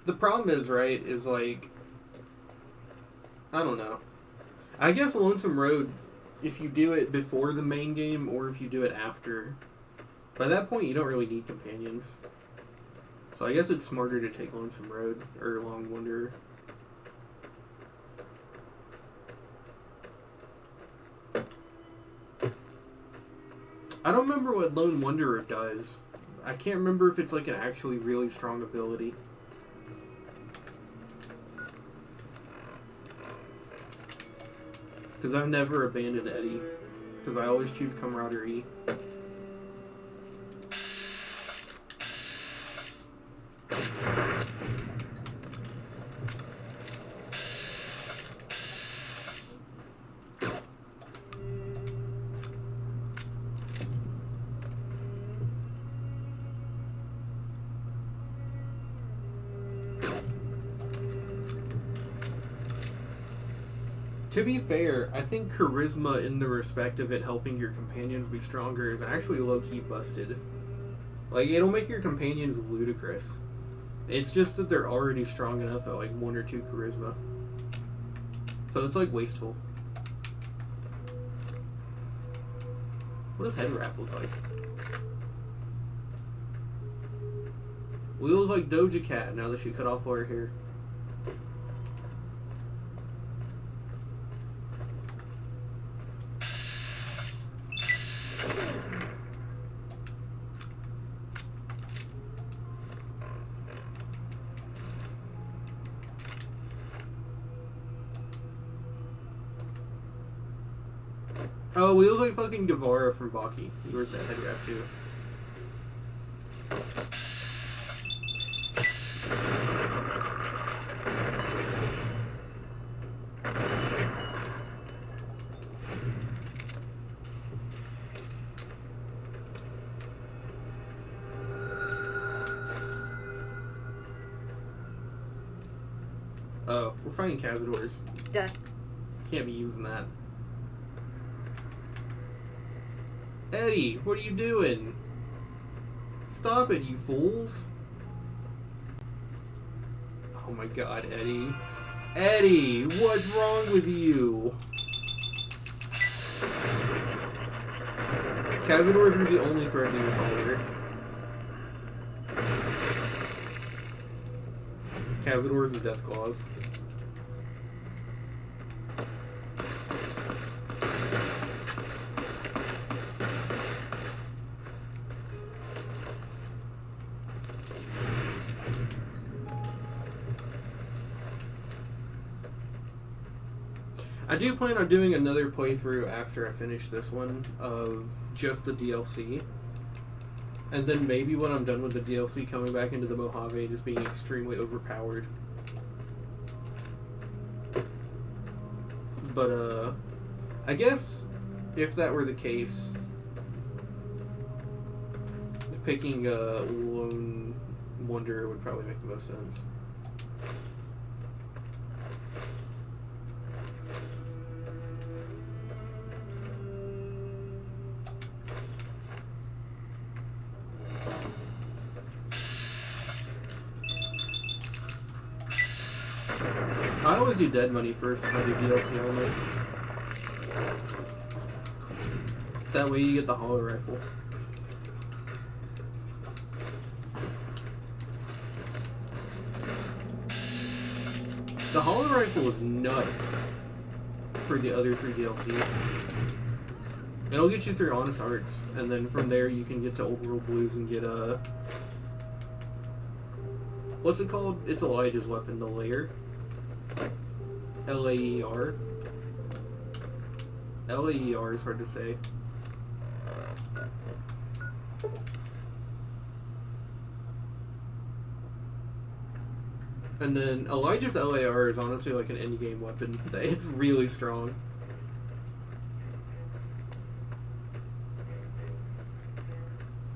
The problem is, right, is like, I don't know. I guess Lonesome Road, if you do it before the main game or if you do it after, by that point you don't really need companions. So I guess it's smarter to take Lonesome Road or Lone Wanderer. I don't remember what Lone Wanderer does. I can't remember if it's like an actually really strong ability. Because I've never abandoned Eddie. Because I always choose camaraderie. To be fair, I think charisma in the respect of it helping your companions be stronger is actually low-key busted. Like, it'll make your companions ludicrous. It's just that they're already strong enough at like 1 or 2 charisma. So it's like wasteful. What does Head Wrap look like? We look like Doja Cat now that she cut off all her hair. Oh, we look like fucking Guevara from Baki. He wears that head wrap too. Oh, we're fighting Cazadors. Duh. Can't be using that. Eddie, what are you doing? Stop it, you fools. Oh my god, Eddie. Eddie, what's wrong with you? Cazadors are the only threat to your followers. Cazadors and Deathclaws. I do plan on doing another playthrough after I finish this one of just the DLC. And then maybe when I'm done with the DLC, coming back into the Mojave just being extremely overpowered. But, I guess if that were the case, picking Lone Wanderer would probably make the most sense. I always do dead money first if I do DLC only. That way you get the hollow rifle. The hollow rifle is nuts for the other 3 DLC. It'll get you through Honest Hearts, and then from there you can get to Old World Blues and get what's it called? It's Elijah's weapon, the Lair. L-A-E-R. L-A-E-R is hard to say. And then Elijah's LAR is honestly like an endgame weapon. It's really strong.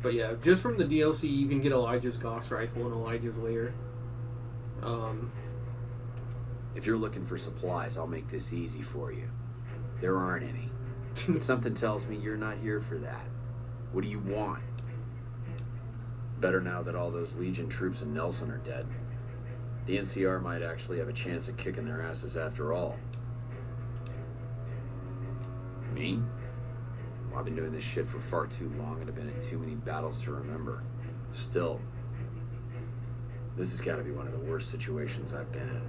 But yeah, just from the DLC, you can get Elijah's Gauss rifle and Elijah's Lair. If you're looking for supplies, I'll make this easy for you. There aren't any. But something tells me you're not here for that. What do you want? Better now that all those Legion troops in Nelson are dead. The NCR might actually have a chance at kicking their asses after all. Me? Well, I've been doing this shit for far too long and have been in too many battles to remember. Still, this has got to be one of the worst situations I've been in.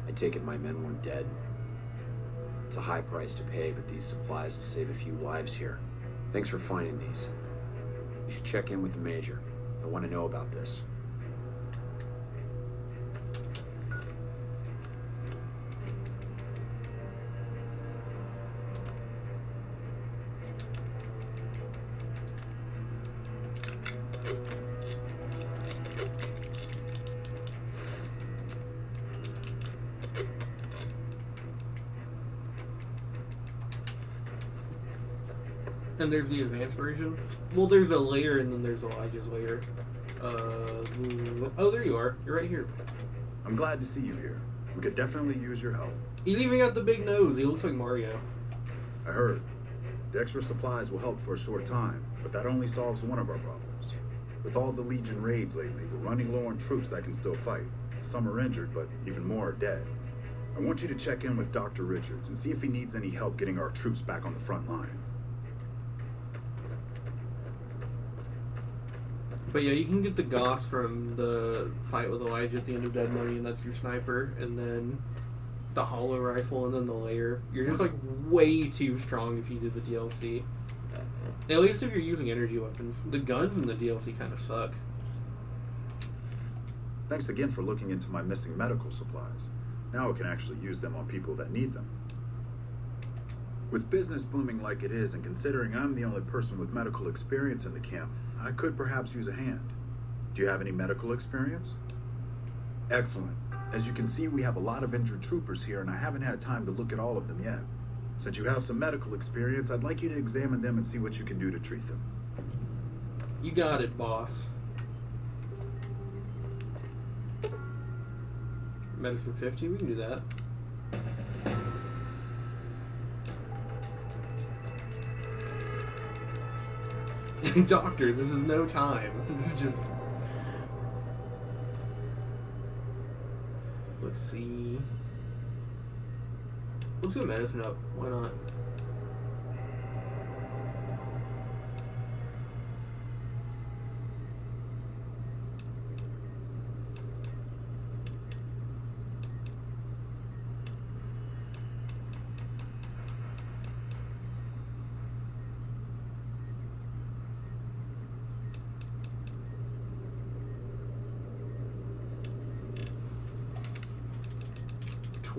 I take it my men weren't dead. It's a high price to pay, but these supplies will save a few lives here. Thanks for finding these. You should check in with the Major. I want to know about this. And there's the advanced version. Well, there's a layer, and then there's Elijah's layer. Oh, there you are. You're right here. I'm glad to see you here. We could definitely use your help. He's even got the big nose. He looks like Mario. I heard. The extra supplies will help for a short time, but that only solves one of our problems. With all the Legion raids lately, we're running low on troops that can still fight. Some are injured, but even more are dead. I want you to check in with Dr. Richards and see if he needs any help getting our troops back on the front line. But yeah, you can get the Gauss from the fight with Elijah at the end of Dead Money, and that's your sniper, and then the hollow rifle, and then the layer. You're just like way too strong if you do the DLC. At least if you're using energy weapons. The guns in the DLC kind of suck. Thanks again for looking into my missing medical supplies. Now I can actually use them on people that need them. With business booming like it is, and considering I'm the only person with medical experience in the camp, I could perhaps use a hand. Do you have any medical experience? Excellent. As you can see, we have a lot of injured troopers here, and I haven't had time to look at all of them yet. Since you have some medical experience, I'd like you to examine them and see what you can do to treat them. You got it, boss. Medicine 50, we can do that. Doctor, this is no time. This is just... Let's see... Let's get medicine up. Why not?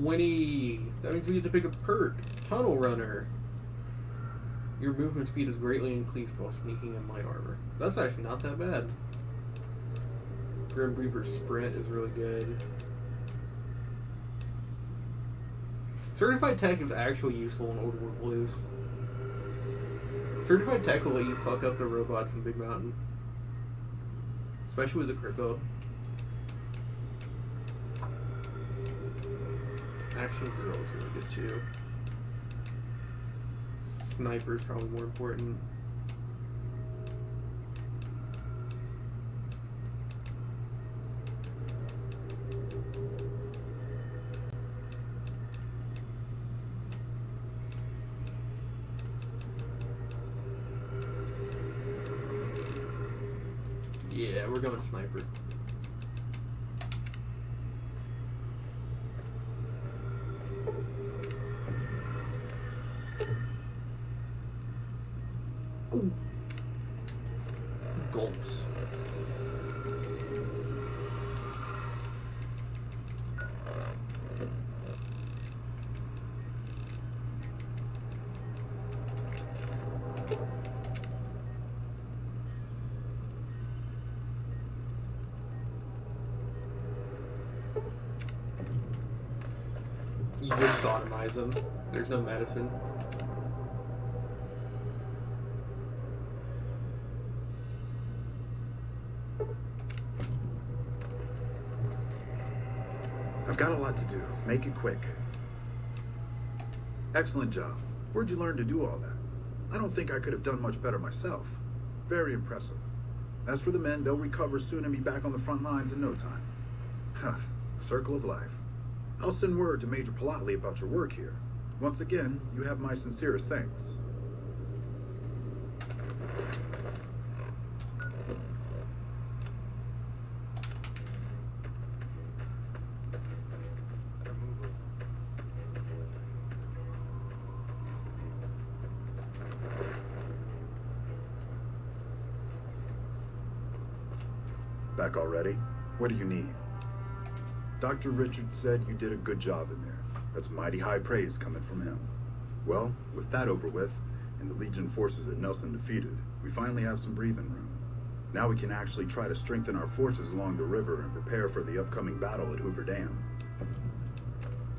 20. That means we get to pick a perk. Tunnel Runner. Your movement speed is greatly increased while sneaking in light armor. That's actually not that bad. Grim Reaper Sprint is really good. Certified Tech is actually useful in Old World Blues. Certified Tech will let you fuck up the robots in Big Mountain. Especially with the crypto. Action Girl is really good too. Sniper is probably more important. Yeah, we're going Sniper. Gulps. You just sodomize them. There's no medicine. I've got a lot to do. Make it quick. Excellent job. Where'd you learn to do all that? I don't think I could have done much better myself. Very impressive. As for the men, they'll recover soon and be back on the front lines in no time. Huh. Circle of life. I'll send word to Major Palatli about your work here. Once again, you have my sincerest thanks. Back already? What do you need? Dr. Richards said you did a good job in there. That's mighty high praise coming from him. Well, with that over with, and the Legion forces at Nelson defeated, we finally have some breathing room. Now we can actually try to strengthen our forces along the river and prepare for the upcoming battle at Hoover Dam.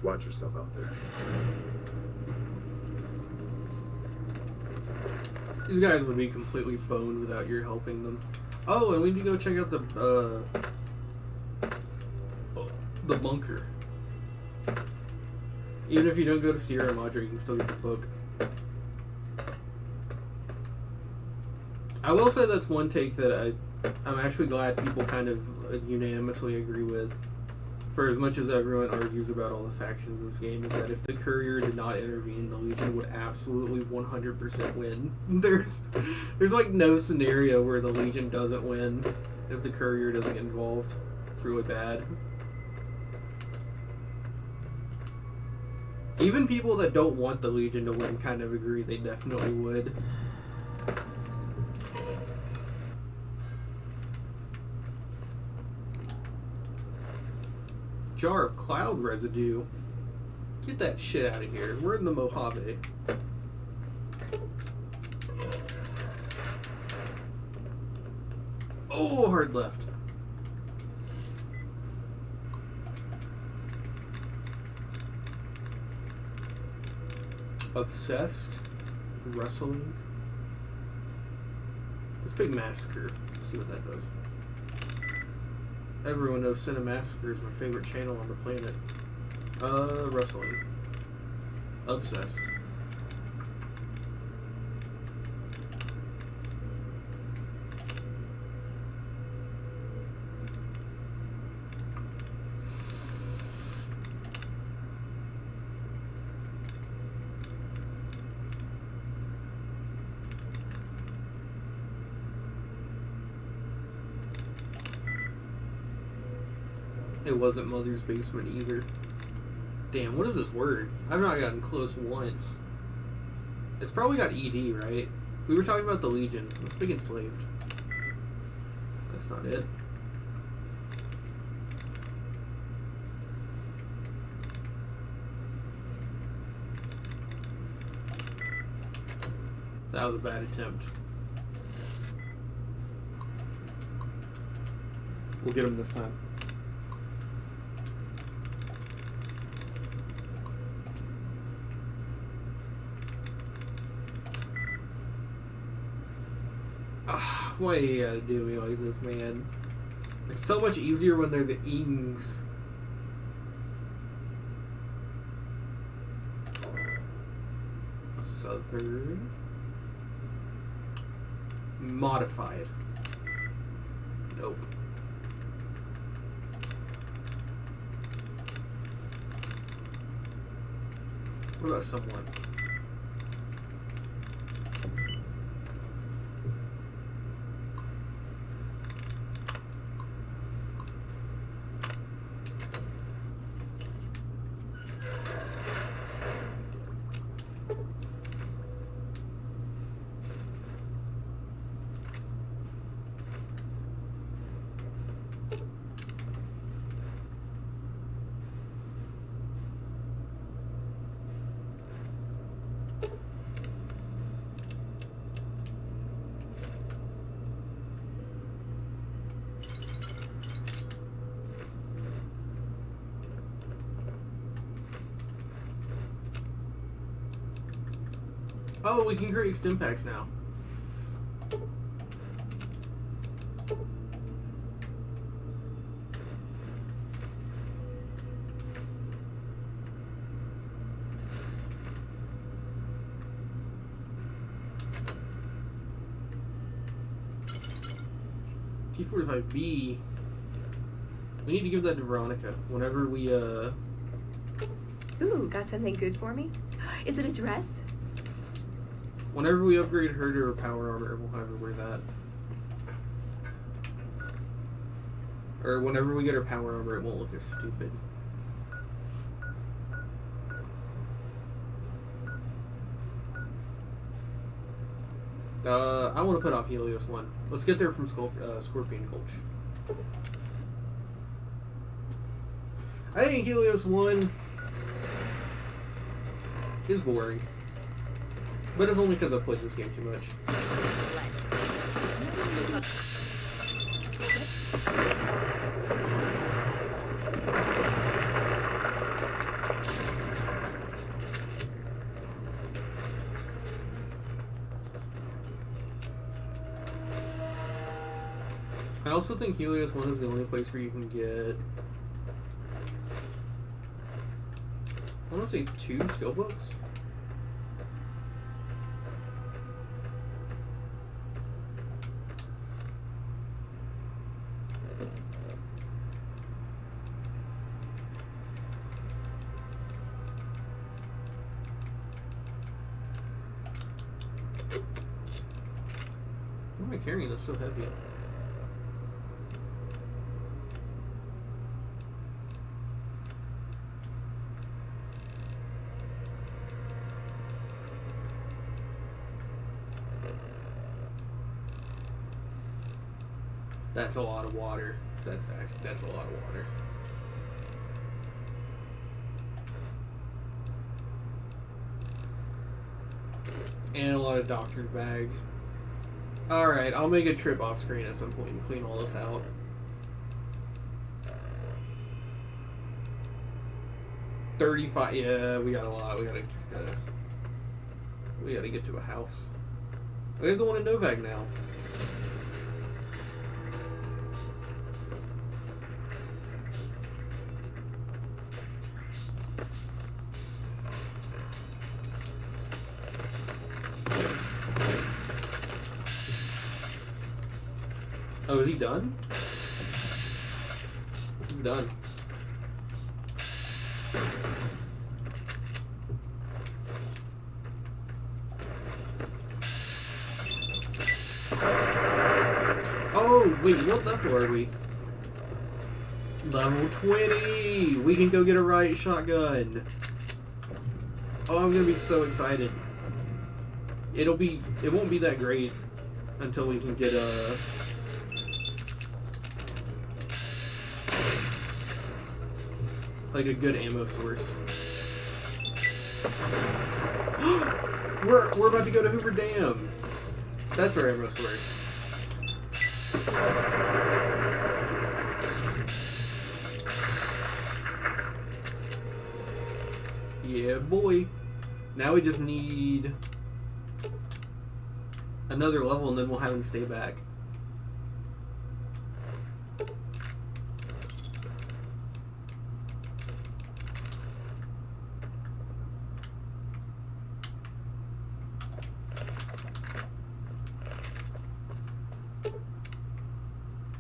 Watch yourself out there. These guys would be completely boned without your helping them. Oh, and we need to go check out the bunker. Even if you don't go to Sierra Madre, you can still get the book. I will say that's one take that I'm actually glad people kind of unanimously agree with. For as much as everyone argues about all the factions in this game, is that if the Courier did not intervene, the Legion would absolutely 100% win. There's like no scenario where the Legion doesn't win if the Courier doesn't get involved. It's really bad. Even people that don't want the Legion to win kind of agree they definitely would. Jar of cloud residue. Get that shit out of here. We're in the Mojave. Oh, hard left. Obsessed. Wrestling. Let's pick Massacre. Let's see what that does. Everyone knows Cinemassacre is my favorite channel on the planet. Wrestling. Obsessed. It wasn't Mother's Basement either. Damn, what is this word? I've not gotten close once. It's probably got ED, right? We were talking about the Legion. Let's pick Enslaved. That's not it. That was a bad attempt. We'll get him this time. Why you gotta do me like this, man? It's so much easier when they're the ings. Southern. Modified. Nope. What about someone? Oh, we can create stim packs now. T45B. We need to give that to Veronica whenever we Ooh, got something good for me? Is it a dress? Whenever we upgrade her to her power armor, we'll have her wear that. Or whenever we get her power armor, it won't look as stupid. I want to put off Helios 1. Let's get there from Scorpion Gulch. I think Helios 1 is boring. But it's only because I've played this game too much. I also think Helios 1 is the only place where you can get, I want to say 2 skill books. Why am I carrying this so heavy? That's a lot of water. That's a lot of water. And a lot of doctor's bags. Alright, I'll make a trip off screen at some point and clean all this out. $35, yeah, we got a lot. We gotta get to a house. We have the one in Novak now. Oh, is he done? He's done. Oh, wait, what level are we? Level 20! We can go get a riot shotgun. Oh, I'm gonna be so excited. It won't be that great until we can get a... like a good ammo source. We're about to go to Hoover Dam. That's our ammo source. Yeah, boy. Now we just need another level, and then we'll have him stay back.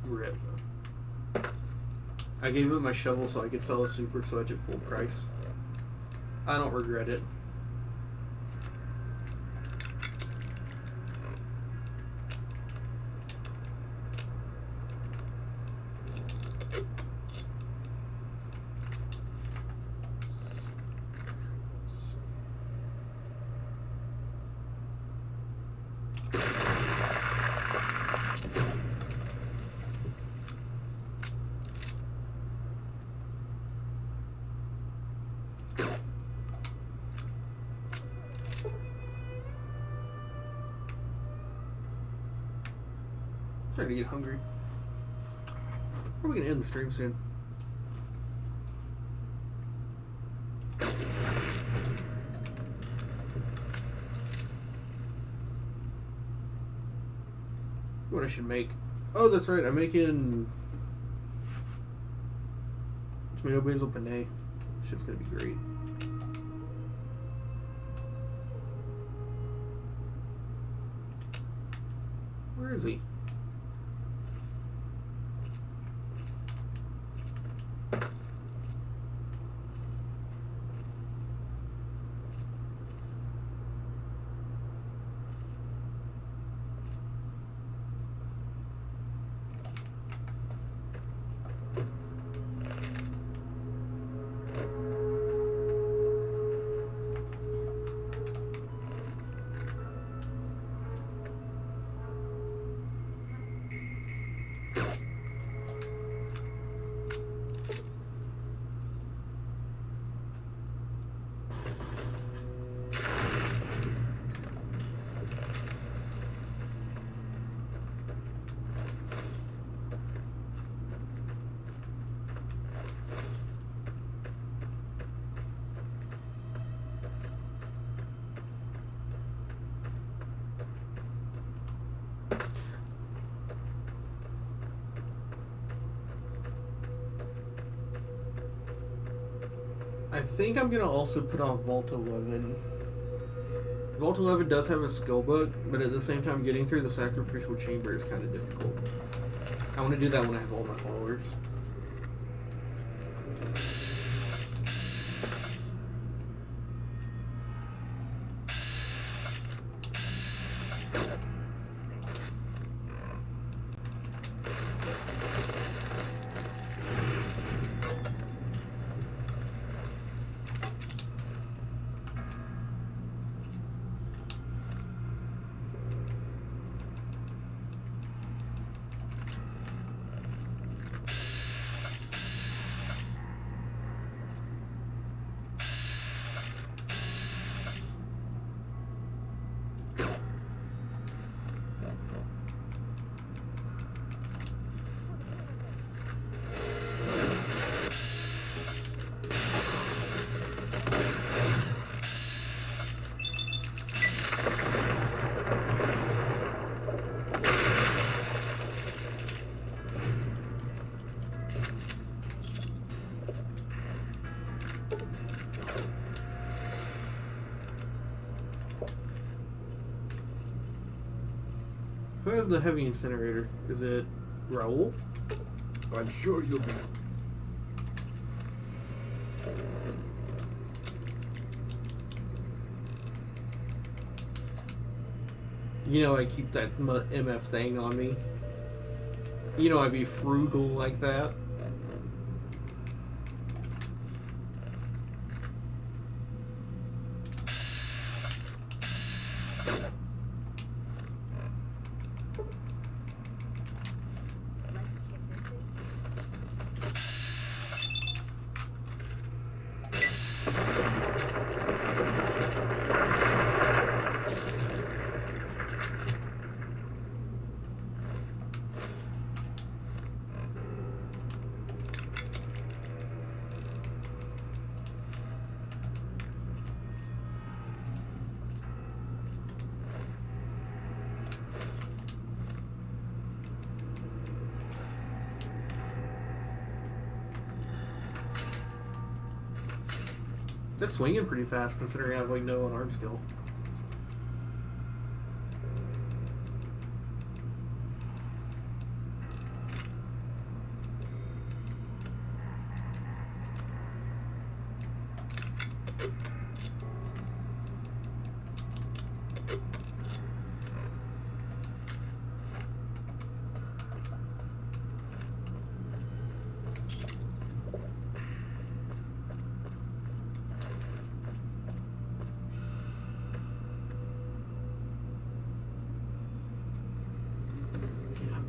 Rip. I gave him my shovel so I could sell a super sludge at full price. I don't regret it. Starting to get hungry. We're gonna end the stream soon. What I should make? Oh, that's right. I'm making tomato basil penne. Shit's gonna be great. Where is he? I think I'm gonna also put on Vault 11. Vault 11 does have a skill book, but at the same time, getting through the sacrificial chamber is kind of difficult. I want to do that when I have all my followers. Who has the heavy incinerator? Is it Raoul? I'm sure you'll be. You know I keep that MF thing on me. You know I'd be frugal like that. That's swinging pretty fast considering I have like no unarmed skill.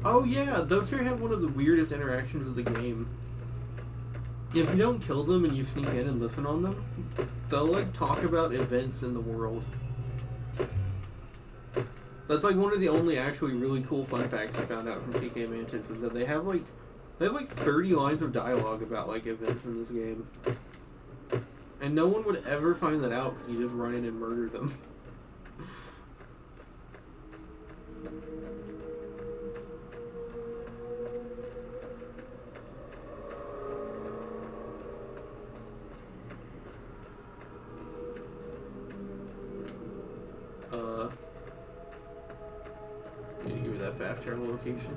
Oh yeah, those two have one of the weirdest interactions of the game. If you don't kill them and you sneak in and listen on them, they'll like talk about events in the world. That's like one of the only actually really cool fun facts I found out from TK Mantis is that they have like 30 lines of dialogue about like events in this game. And no one would ever find that out because you just run in and murder them. Need to give me that fast travel location.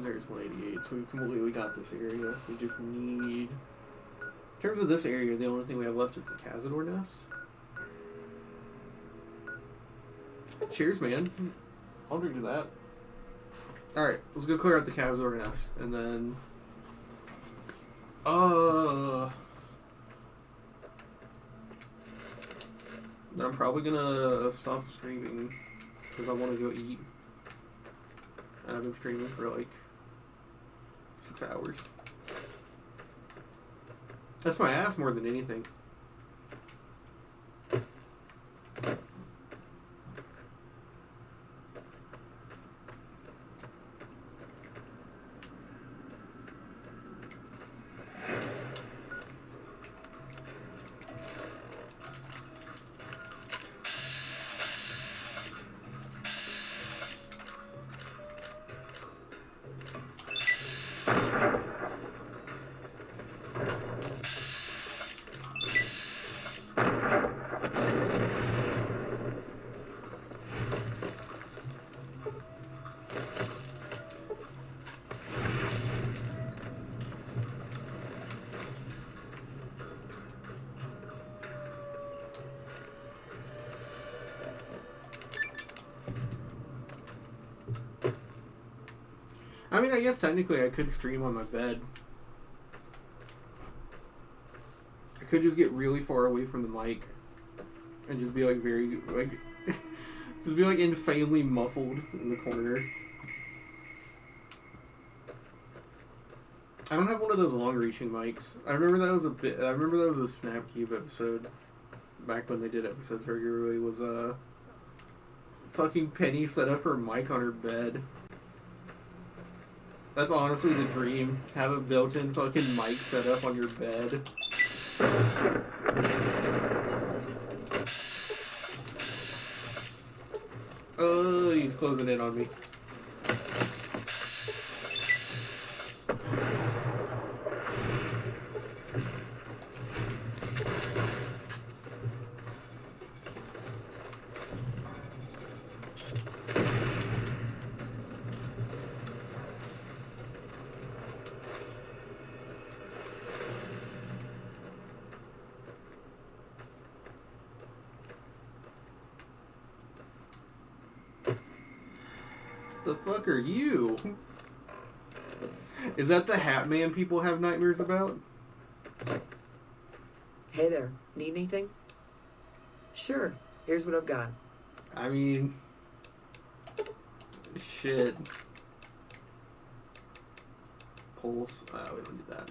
There's 188, so we completely got this area. We just need... In terms of this area, the only thing we have left is the Cazador nest. Cheers, man. I'll drink to that. Alright, let's go clear out the Cazador nest, and then... Then I'm probably gonna stop streaming, because I want to go eat. And I've been streaming for like 6 hours. That's my ass more than anything. I mean, I guess technically I could stream on my bed. I could just get really far away from the mic and just be like very, like, just be like insanely muffled in the corner. I don't have one of those long-reaching mics. I remember that was a Snapcube episode back when they did episodes regularly. Was fucking Penny set up her mic on her bed. That's honestly the dream. Have a built-in fucking mic set up on your bed. Oh, he's closing in on me. The fuck are you? Is that the Hat Man people have nightmares about? Hey there, need anything? Sure, here's what I've got. I mean, shit. Pulse. Oh, we don't do that.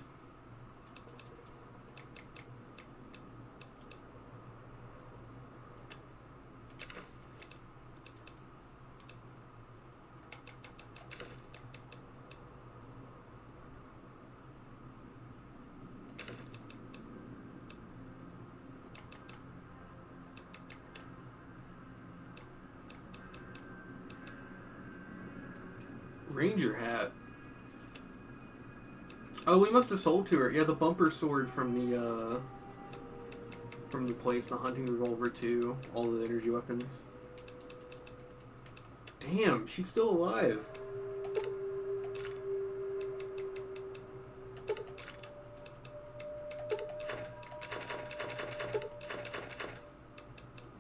Ranger hat. Oh, we must have sold to her. Yeah, the bumper sword from the place, the hunting revolver too, all the energy weapons. Damn, she's still alive.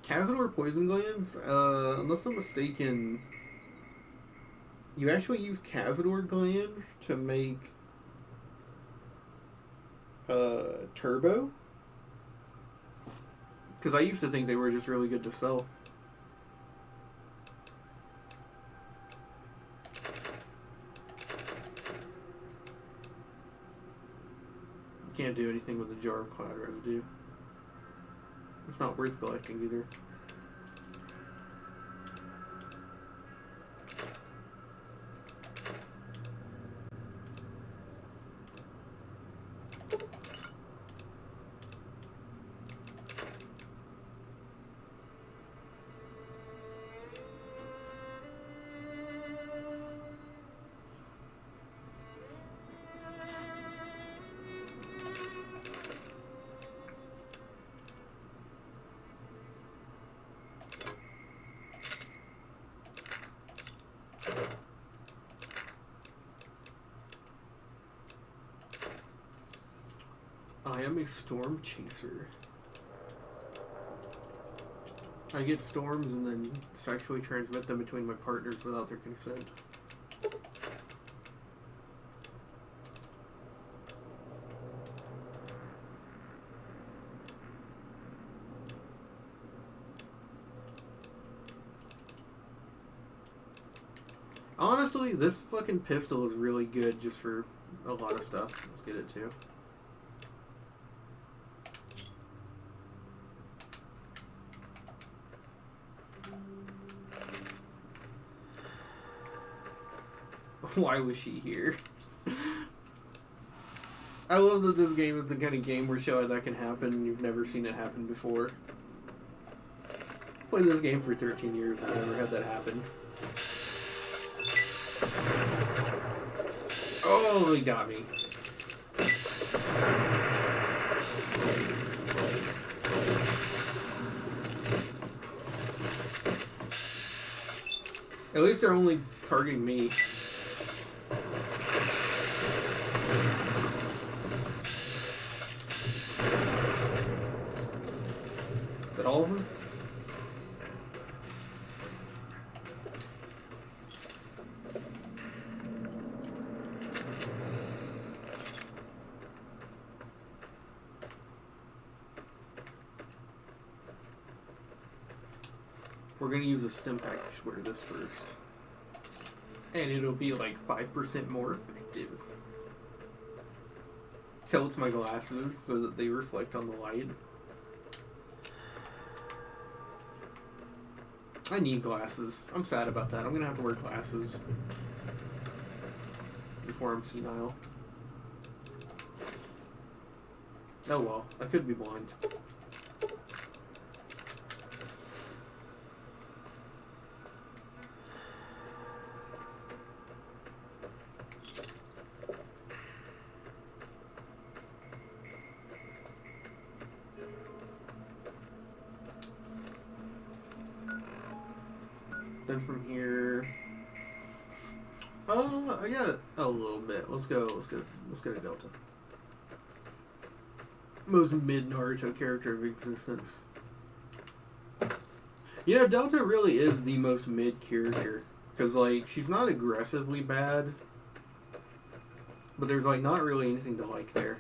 Cazador poison glands? Unless I'm mistaken, you actually use Cazador glands to make turbo? Because I used to think they were just really good to sell. You can't do anything with a jar of cloud residue. It's not worth collecting either. I am a storm chaser. I get storms and then sexually transmit them between my partners without their consent. Honestly, this fucking pistol is really good just for a lot of stuff. Let's get it too. Why was she here? I love that this game is the kind of game where shit like that can happen and you've never seen it happen before. Played this game for 13 years and I've never had that happen. Oh, he got me. At least they're only targeting me. Is that all of them? We're gonna use a stim pack to wear this first. And it'll be like 5% more effective. Tilts my glasses so that they reflect on the light. I need glasses. I'm sad about that. I'm gonna have to wear glasses before I'm senile. Oh well, I could be blind. Then from here, I got a little bit. Let's go to Delta. Most mid Naruto character of existence. You know, Delta really is the most mid character because like she's not aggressively bad. But there's like not really anything to like there.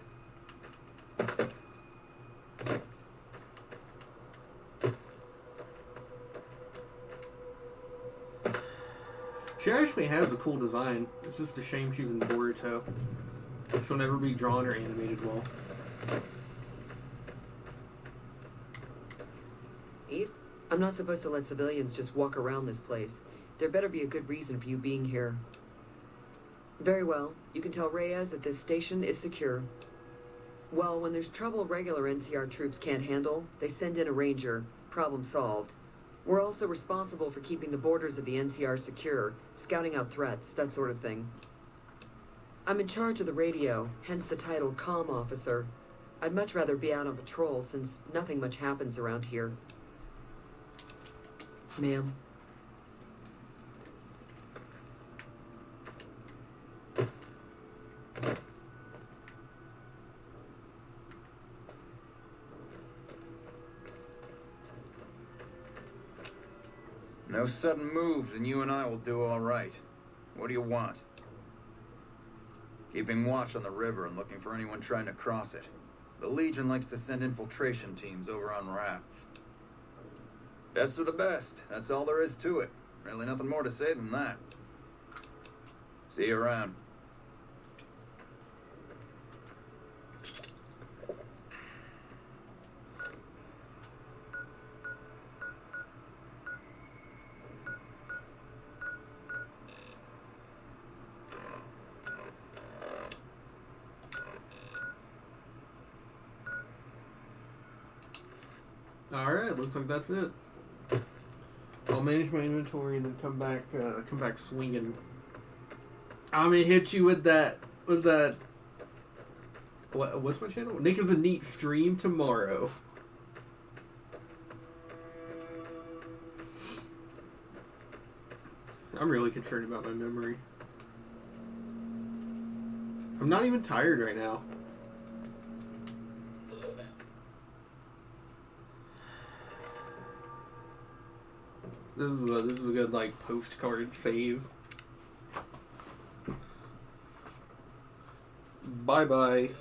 She actually has a cool design. It's just a shame she's in Boruto. She'll never be drawn or animated well. Eve, I'm not supposed to let civilians just walk around this place. There better be a good reason for you being here. Very well. You can tell Reyes that this station is secure. Well, when there's trouble regular NCR troops can't handle, they send in a ranger. Problem solved. We're also responsible for keeping the borders of the NCR secure, scouting out threats, that sort of thing. I'm in charge of the radio, hence the title Comm Officer. I'd much rather be out on patrol since nothing much happens around here. Ma'am. No sudden moves and you and I will do all right. What do you want? Keeping watch on the river and looking for anyone trying to cross it. The Legion likes to send infiltration teams over on rafts. Best of the best. That's all there is to it. Really nothing more to say than that. See you around. Alright, looks like that's it. I'll manage my inventory and then come back swinging. I'm gonna hit you with that, what's my channel? Nick is a Neat stream tomorrow. I'm really concerned about my memory. I'm not even tired right now. This is a good like postcard save. Bye bye.